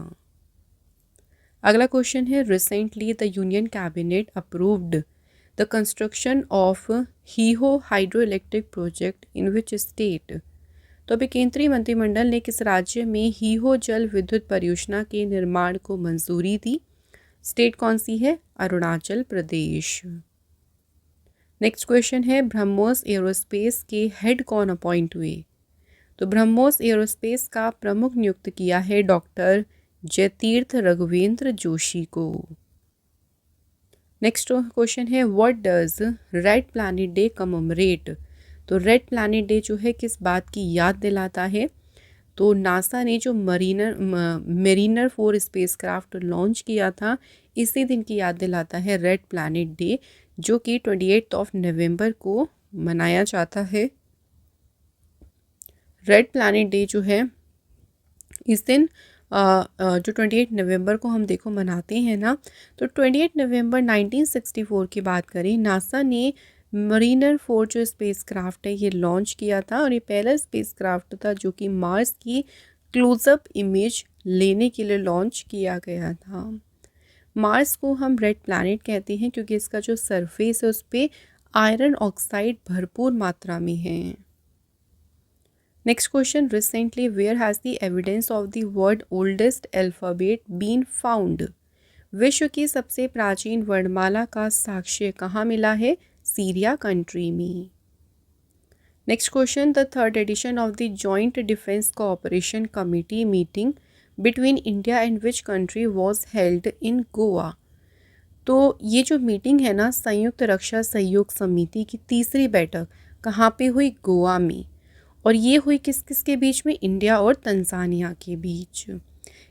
अगला क्वेश्चन है, recently the union cabinet approved the construction of Heo hydroelectric project in which state? तो अभी केंद्रीय मंत्रिमंडल ने किस राज्य में हीहो जल विद्युत परियोजना के निर्माण को मंजूरी दी? स्टेट कौन सी है? अरुणाचल प्रदेश। नेक्स्ट क्वेश्चन है, ब्रह्मोस एरोस्पेस के हेड कौन अपॉइंट हुए? तो ब्रह्मोस एरोस्पेस का प्रमुख नियुक्त किया है डॉक्टर जयतीर्थ रघुवेंद्र जोशी को। नेक्स्ट क्वेश्चन है, what does red planet day commemorate? तो रेड प्लैनेट डे जो है किस बात की याद दिलाता है? तो नासा ने जो मेरिनर 4 स्पेसक्राफ्ट लॉन्च किया था, इसी दिन की याद दिलाता है रेड प्लैनेट डे, जो कि 28 नवंबर को मनाया जाता है। रेड प्लैनेट डे जो है इस दिन जो 28 नवंबर को हम देखो मनाते हैं ना, तो 28 नवंबर 1964 की बात करें, नासा ने मरीनर 4 जो स्पेसक्राफ्ट है ये लॉन्च किया था, और ये पहला स्पेसक्राफ्ट था जो कि मार्स की क्लोजअप इमेज लेने के लिए लॉन्च किया गया था। मार्स को हम रेड प्लैनेट कहते हैं क्योंकि इसका जो सरफेस है उस पर आयरन ऑक्साइड भरपूर मात्रा में है। Next question, recently where has the evidence of the world oldest alphabet been found? विश्व की सबसे प्राचीन वर्णमाला का साक्ष्य कहाँ मिला है? सीरिया कंट्री में। Next question, the third edition of the joint defence cooperation committee meeting between India and which country was held इन गोवा? तो ये जो मीटिंग है ना, संयुक्त रक्षा सहयोग समिति की तीसरी बैठक कहाँ पे हुई? गोवा में। और ये हुई किस किस के बीच में? इंडिया और तंजानिया के बीच।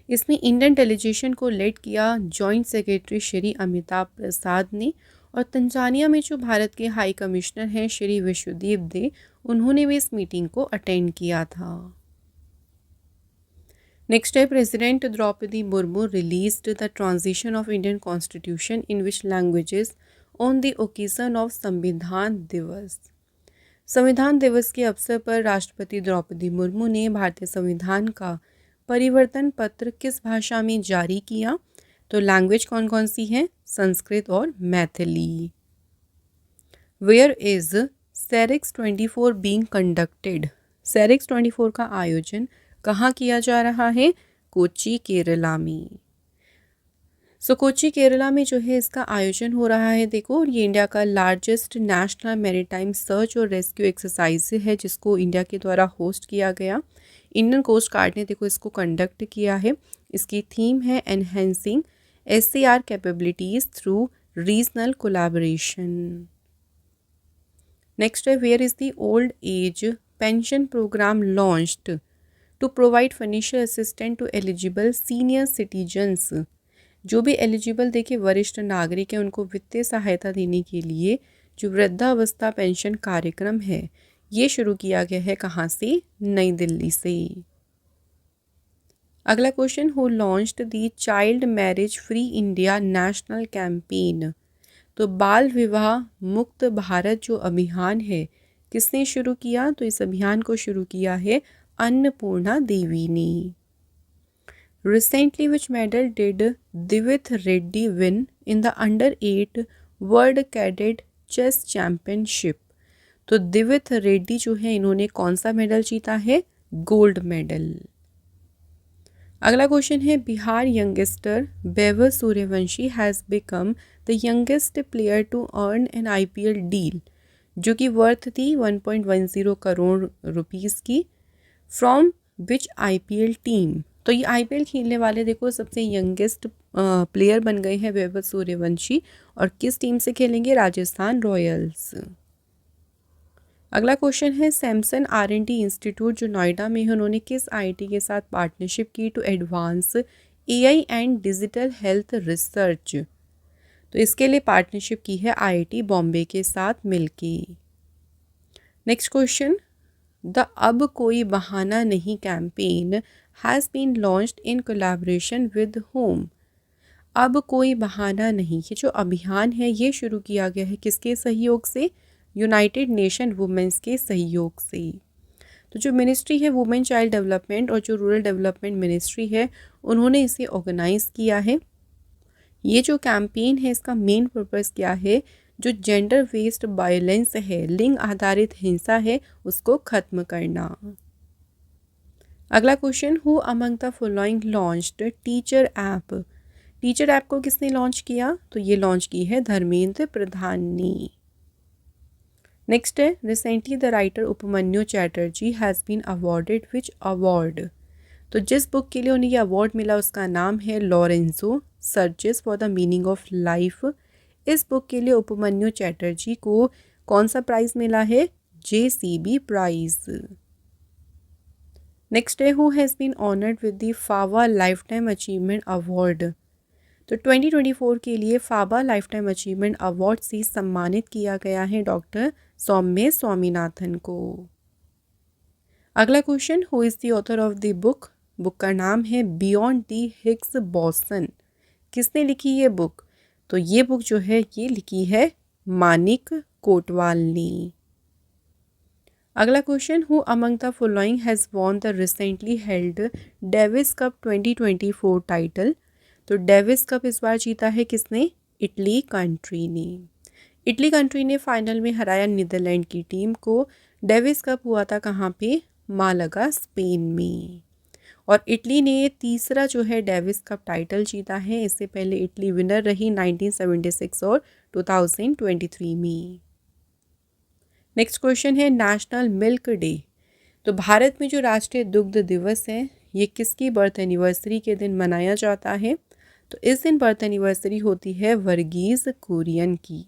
इसमें इंडियन डेलीगेशन को लेड किया जॉइंट सेक्रेटरी श्री अमिताभ प्रसाद ने, और तंजानिया में जो भारत के हाई कमिश्नर हैं श्री विश्वदीप दे, उन्होंने भी इस मीटिंग को अटेंड किया था। नेक्स्ट है, president Droupadi Murmu released the transition of Indian constitution in which languages on the occasion of Samvidhan Diwas? संविधान दिवस के अवसर पर राष्ट्रपति द्रौपदी मुर्मू ने भारतीय संविधान का परिवर्तन पत्र किस भाषा में जारी किया? तो लैंग्वेज कौन कौन सी है? संस्कृत और Maithili. Where is SAREX 24 being conducted? SAREX 24 का आयोजन कहाँ किया जा रहा है? कोच्चि केरला में। कोच्चि केरला में जो है इसका आयोजन हो रहा है। देखो, ये इंडिया का लार्जेस्ट नेशनल मैरीटाइम सर्च और रेस्क्यू एक्सरसाइज है जिसको इंडिया के द्वारा होस्ट किया गया। इंडियन कोस्ट गार्ड ने देखो इसको कंडक्ट किया है। इसकी थीम है enhancing SAR capabilities through regional collaboration. Next है, where is the old age pension programme launched to provide financial assistant to eligible senior citizens? जो भी एलिजिबल देखिए वरिष्ठ नागरिक हैं उनको वित्तीय सहायता देने के लिए जो वृद्धावस्था पेंशन कार्यक्रम है ये शुरू किया गया है। कहाँ से? नई दिल्ली से। अगला question, who launched the child marriage free India national campaign? तो बाल विवाह मुक्त भारत जो अभियान है किसने शुरू किया? तो इस अभियान को शुरू किया है अन्नपूर्णा देवी ने। Recently, which medal did Divith Reddy win in the under-8 World Cadet Chess Championship? तो दिविथ रेड्डी जो है इन्होंने कौन सा मेडल जीता है? Gold medal. अगला क्वेश्चन है, Bihar youngster Vaibhav Suryavanshi has become the youngest player to earn an IPL deal जो कि वर्थ थी 1.10 करोड़ रुपीस की, फ्रॉम विच IPL टीम? तो ये IPL खेलने वाले देखो सबसे यंगेस्ट प्लेयर बन गए हैं वैभव सूर्यवंशी, और किस टीम से खेलेंगे? राजस्थान रॉयल्स। अगला क्वेश्चन है, सैमसन R&D इंस्टीट्यूट जो नोएडा में है उन्होंने किस IIT के साथ पार्टनरशिप की to advance AI and digital health research? तो इसके लिए पार्टनरशिप की है IIT बॉम्बे के साथ मिलके। नेक्स्ट क्वेश्चन, द अब कोई बहाना नहीं campaign has been launched in collaboration with home. अब कोई बहाना नहीं, ये जो अभियान है ये शुरू किया गया है किसके सहयोग से? यूनाइटेड नेशन वुमेन्स के सहयोग से। तो जो मिनिस्ट्री है वुमेन चाइल्ड डेवलपमेंट और जो रूरल डेवलपमेंट मिनिस्ट्री है उन्होंने इसे ऑर्गेनाइज किया है। ये जो कैंपेन है इसका मेन पर्पस क्या है? जो जेंडर बेस्ड वायलेंस है, लिंग आधारित हिंसा है, उसको खत्म करना। अगला question, who among the following launched teacher app. Teacher app को किसने लॉन्च किया? तो ये लॉन्च की है धर्मेंद्र प्रधान ने। नेक्स्ट है, recently the writer Upamanyu Chatterjee has been awarded which award. तो जिस बुक के लिए उन्हें ये अवार्ड मिला उसका नाम है Lorenzo searches for the meaning of life. इस बुक के लिए उपमन्यु चैटर्जी को कौन सा प्राइज मिला है? JCB prize. नेक्स्ट है, who has been honoured with the FABA lifetime achievement award. तो 2024 के लिए FABA lifetime achievement award से सम्मानित किया गया है डॉक्टर सौम्य स्वामीनाथन को। अगला question, who is the author of the book. Book का नाम है बियॉन्ड द हिग्स बोसन। किसने लिखी ये बुक? तो ये बुक जो है ये लिखी है मानिक कोटवाल ने। अगला question, who among the following has won the recently held Davis cup 2024 title. तो डेविस कप इस बार जीता है किसने? इटली कंट्री ने। इटली कंट्री ने फाइनल में हराया नीदरलैंड की टीम को। डेविस कप हुआ था कहाँ पे? मालागा, स्पेन में। और इटली ने तीसरा जो है डेविस कप टाइटल जीता है। इससे पहले इटली विनर रही 1976 और 2023 में। नेक्स्ट क्वेश्चन है, नेशनल मिल्क डे। तो भारत में जो राष्ट्रीय दुग्ध दिवस है ये किसकी बर्थ एनिवर्सरी के दिन मनाया जाता है? तो इस दिन बर्थ एनिवर्सरी होती है वर्गीज कुरियन की।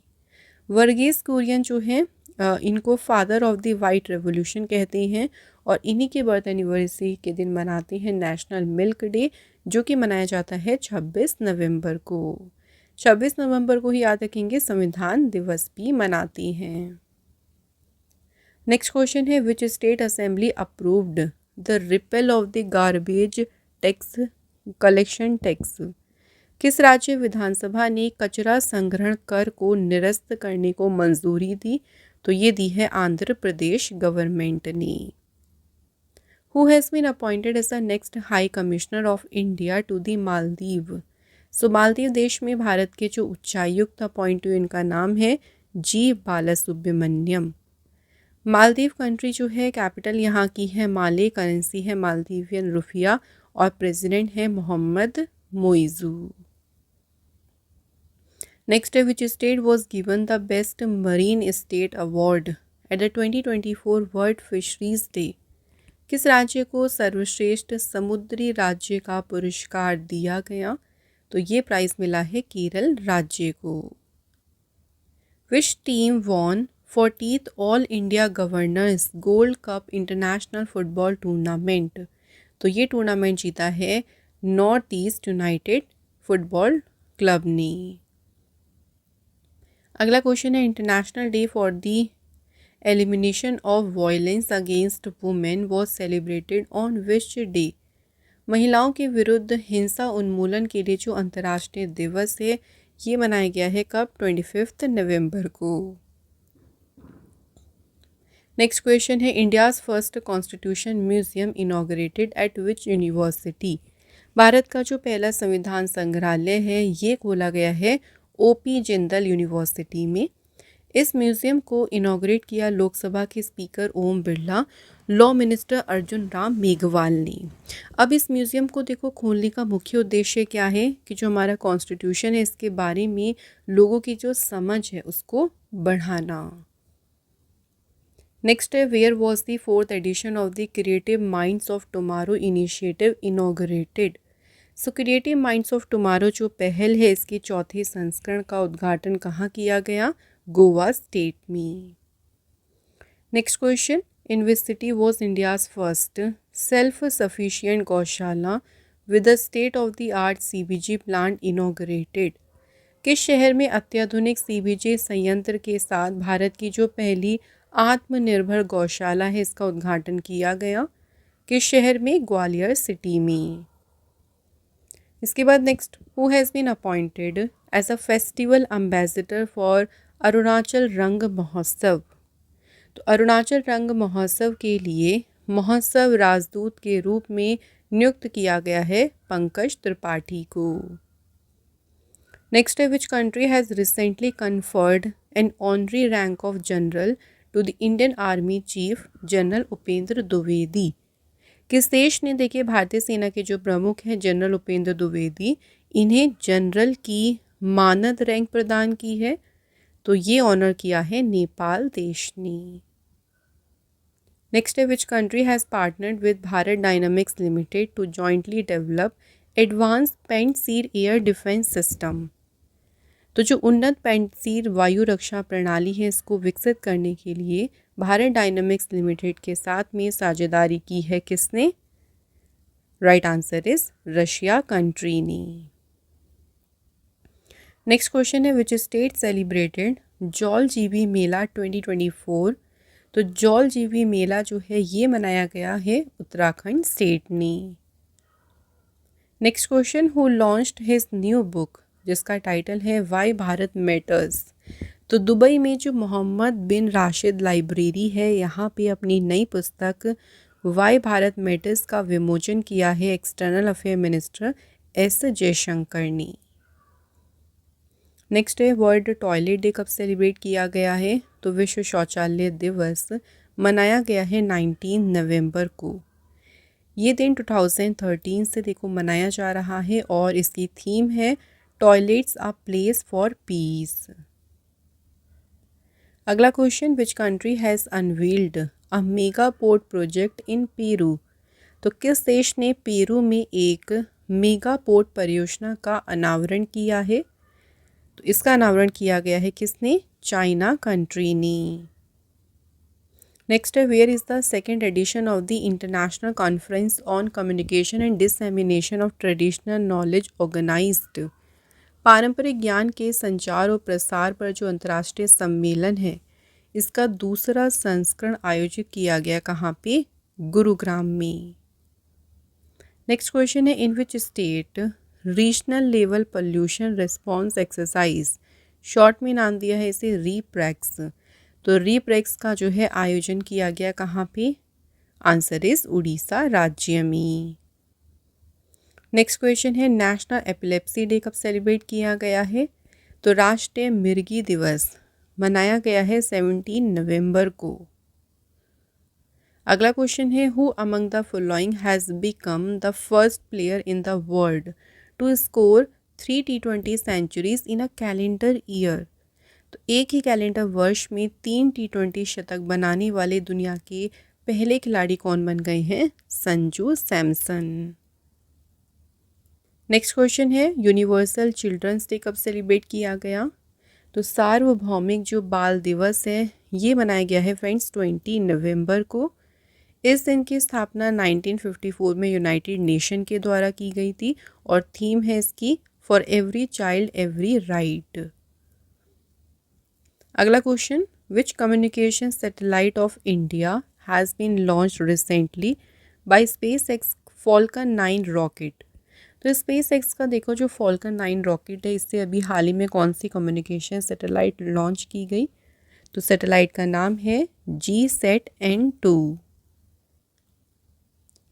वर्गीज कुरियन जो है इनको father of the white revolution कहते हैं और इन्हीं के बर्थ एनिवर्सरी के दिन मनाते हैं नेशनल मिल्क डे, जो कि मनाया जाता है 26 नवंबर को। 26 नवंबर को ही याद रखेंगे, संविधान दिवस भी मनाती हैं। नेक्स्ट क्वेश्चन है, which state assembly approved the repel of the garbage tax collection tax. किस राज्य विधानसभा ने कचरा संग्रहण कर को निरस्त करने को मंजूरी दी? तो ये दी है आंध्र प्रदेश गवर्नमेंट ने। Who has been appointed as the next high commissioner of India to the Maldives. So Maldives देश में भारत के जो उच्चायुक्त अपॉइंट हुए इनका नाम है G बालासुब्रमण्यम। मालदीव कंट्री जो है कैपिटल यहाँ की है माले, करेंसी है मालदीवियन रुपया और प्रेसिडेंट है मोहम्मद मोइजू। नेक्स्ट है, which state was given the best marine state award at the 2024 world fisheries day. किस राज्य को सर्वश्रेष्ठ समुद्री राज्य का पुरस्कार दिया गया? तो ये प्राइज मिला है केरल राज्य को। Which team von 40th all India governors gold cup international football tournament. तो ये टूर्नामेंट जीता है north east United football club ने। अगला क्वेश्चन है, international day for the elimination of violence against women was celebrated on which day. महिलाओं के विरुद्ध हिंसा उन्मूलन के लिए जो अंतर्राष्ट्रीय दिवस है ये मनाया गया है कब? 25 नवंबर को। नेक्स्ट क्वेश्चन है, India's first constitution museum inaugurated eight which university. Bharat का जो पहला संविधान संग्रहालय है ये खोला गया है OP जिंदल यूनिवर्सिटी में। इस म्यूज़ियम को इनॉग्रेट किया लोकसभा के speaker Om Birla, law minister Arjun Ram Meghwal ने। अब इस म्यूज़ियम को देखो खोलने का मुख्य उद्देश्य क्या है कि जो हमारा कॉन्स्टिट्यूशन है इसके बारे में लोगों की जो समझ है उसको बढ़ाना। नेक्स्ट है, where was the 4th edition of the creative minds of tomorrow initiative inaugurated. So creative minds of tomorrow जो पहल है इसके चौथे संस्करण का उद्घाटन कहाँ किया गया? गोवा स्टेट में। Next question, in which city was India's first self sufficient gaushala with the state of the art CBG plant inaugurated. किस शहर में अत्याधुनिक CBG संयंत्र के साथ भारत की जो पहली आत्मनिर्भर गौशाला है, इसका उद्घाटन किया गया किस शहर में? ग्वालियर सिटी में। इसके बाद next, who has been appointed as a festival ambassador for Arunachal Rang Mahotsav. तो अरुणाचल रंग महोत्सव के लिए महोत्सव राजदूत के रूप में नियुक्त किया गया है पंकज त्रिपाठी को। नेक्स्ट है, which country has recently conferred an honorary rank of general to the Indian army chief general Upendra Dwivedi. किस देश ने देखिए भारतीय सेना के जो प्रमुख हैं जनरल उपेंद्र द्विवेदी, इन्हें जनरल की मानद रैंक प्रदान की है? तो ये ऑनर किया है नेपाल देश ने। नेक्स्ट है, which country has partnered with Bharat Dynamics Limited to jointly develop advance Pantsir air defence system. तो जो उन्नत पेंटसीर वायु रक्षा प्रणाली है, इसको विकसित करने के लिए भारत डायनामिक्स लिमिटेड के साथ में साझेदारी की है किसने? Right answer is Russia country ने। नेक्स्ट क्वेश्चन है, विच स्टेट सेलिब्रेटेड जौल जीबी मेला 2024। तो जौल जीबी मेला जो है ये मनाया गया है उत्तराखंड स्टेट ने। Next question, who launched his new book, जिसका टाइटल है वाई भारत मैटर्स। तो दुबई में जो मोहम्मद बिन राशिद लाइब्रेरी है, यहाँ पे अपनी नई पुस्तक वाई भारत मैटर्स का विमोचन किया है external affair minister S Jaishankar ने। नेक्स्ट है, वर्ल्ड टॉयलेट डे कब सेलिब्रेट किया गया है? तो विश्व शौचालय दिवस मनाया गया है 19 नवंबर को। ये दिन 2013 से देखो मनाया जा रहा है और इसकी थीम है toilets a place for peace. अगला question, which country has unveiled a mega port project in Peru. तो किस देश ने पेरू में एक मेगा पोर्ट परियोजना का अनावरण किया है? तो इसका अनावरण किया गया है किसने? चाइना कंट्री ने। नेक्स्ट है, where is the second edition of the international conference on communication and dissemination of traditional knowledge organised. पारंपरिक ज्ञान के संचार और प्रसार पर जो अंतर्राष्ट्रीय सम्मेलन है, इसका दूसरा संस्करण आयोजित किया गया कहाँ पे? गुरुग्राम में। नेक्स्ट क्वेश्चन है, in which state regional level pollution response exercise, short में नाम दिया है इसे रीप्रैक्स। तो रीप्रैक्स का जो है आयोजन किया गया कहाँ पे? आंसर इज उड़ीसा राज्य में। नेक्स्ट क्वेश्चन है, नेशनल एपिलेप्सी डे कब सेलिब्रेट किया गया है? तो राष्ट्रीय मिर्गी दिवस मनाया गया है 17 नवंबर को। अगला क्वेश्चन है, who among the following has become the first player in the world to score 3 T20 centuries in a calendar year. तो एक ही कैलेंडर वर्ष में 3 T20 शतक बनाने वाले दुनिया के पहले खिलाड़ी कौन बन गए हैं? संजू सैमसन। नेक्स्ट क्वेश्चन है, यूनिवर्सल चिल्ड्रंस डे कब सेलिब्रेट किया गया? तो सार्वभौमिक जो बाल दिवस है ये मनाया गया है फ्रेंड्स 20 नवंबर को। इस दिन की स्थापना 1954 में यूनाइटेड नेशन के द्वारा की गई थी और थीम है इसकी for every child every right. अगला question, which communication satellite of India has been launched recently by SpaceX Falcon 9 rocket. तो स्पेसएक्स का देखो जो फॉल्कन 9 रॉकेट है, इससे अभी हाल ही में कौन सी कम्युनिकेशन सैटेलाइट लॉन्च की गई? तो सैटेलाइट का नाम है GSAT-N2।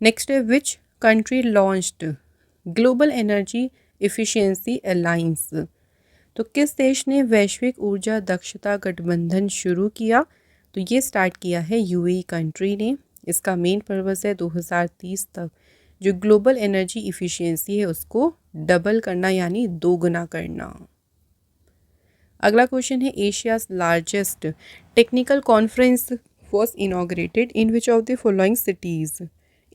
नेक्स्ट है, which country launched global energy efficiency alliance. तो किस देश ने वैश्विक ऊर्जा दक्षता गठबंधन शुरू किया? तो ये स्टार्ट किया है UAE कंट्री ने। इसका मेन पर्पस है 2030 तक जो ग्लोबल एनर्जी इफिशिएंसी है उसको डबल करना यानी दोगुना करना। अगला क्वेश्चन है, Asia's largest technical conference was inaugurated in which of the following cities.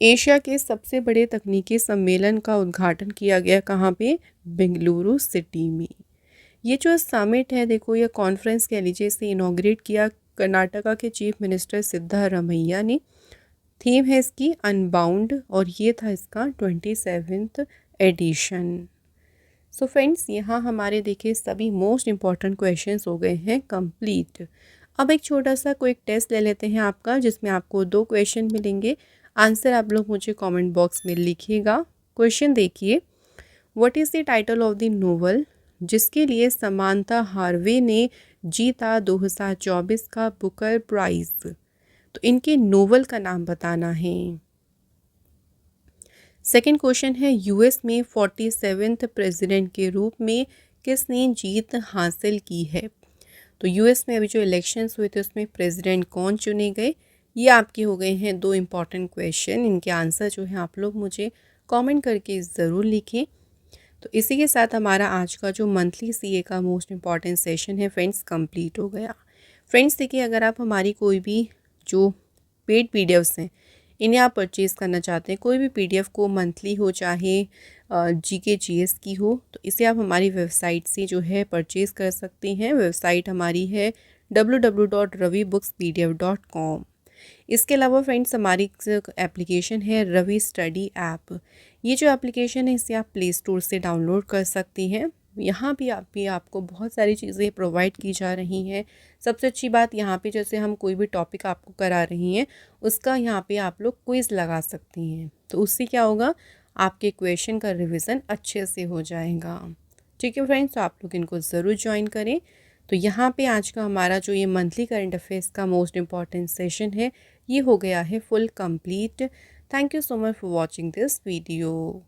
Asia के सबसे बड़े तकनीकी सम्मेलन का उद्घाटन किया गया कहाँ पे? बेंगलुरु सिटी में। ये जो समिट है देखो, यह कॉन्फ्रेंस कह लीजिए, इसे इनॉग्रेट किया कर्नाटका के चीफ मिनिस्टर सिद्धारमैया ने। थीम है इसकी अनबाउंड और ये था इसका 27th एडिशन। सो फ्रेंड्स, यहाँ हमारे देखिए सभी मोस्ट इम्पॉर्टेंट क्वेश्चंस हो गए हैं कंप्लीट। अब एक छोटा सा क्विक टेस्ट ले लेते हैं आपका, जिसमें आपको 2 क्वेश्चन मिलेंगे। आंसर आप लोग मुझे कमेंट बॉक्स में लिखिएगा। क्वेश्चन देखिए, what is the title of the novel जिसके लिए समांथा हार्वे ने जीता 2024 का बुकर प्राइज़? तो इनके नोवेल का नाम बताना है। सेकंड क्वेश्चन है, यूएस में 47वें प्रेसिडेंट के रूप में किसने जीत हासिल की है? तो यूएस में अभी जो इलेक्शंस हुए थे उसमें प्रेसिडेंट कौन चुने गए? ये आपके हो गए हैं 2 इम्पॉर्टेंट क्वेश्चन। इनके आंसर जो है आप लोग मुझे कमेंट करके ज़रूर लिखें। तो इसी के साथ हमारा आज का जो मंथली सीए का मोस्ट इम्पॉर्टेंट सेशन है फ्रेंड्स कंप्लीट हो गया। फ्रेंड्स देखिए, अगर आप हमारी कोई भी जो पेड पीडीएफ्स हैं इन्हें आप परचेज़ करना चाहते हैं, कोई भी पीडीएफ को मंथली हो चाहे जीके जीएस की हो, तो इसे आप हमारी वेबसाइट से जो है परचेज़ कर सकते हैं। वेबसाइट हमारी है www.ravibookspdf.com। इसके अलावा फ्रेंड्स हमारी एप्लीकेशन है रवि स्टडी ऐप। ये जो एप्लीकेशन है इसे आप प्ले स्टोर से डाउनलोड कर सकती हैं। यहाँ भी आपको बहुत सारी चीज़ें प्रोवाइड की जा रही हैं। सबसे अच्छी बात यहाँ पे, जैसे हम कोई भी टॉपिक आपको करा रही हैं उसका यहाँ पे आप लोग क्विज़ लगा सकती हैं, तो उससे क्या होगा, आपके क्वेश्चन का रिवीजन अच्छे से हो जाएगा। ठीक है फ्रेंड्स, तो आप लोग इनको ज़रूर ज्वाइन करें। तो यहाँ पे आज का हमारा जो ये मंथली करंट अफेयर्स का मोस्ट इम्पॉर्टेंट सेशन है ये हो गया है full complete. Thank you so much for watching this video.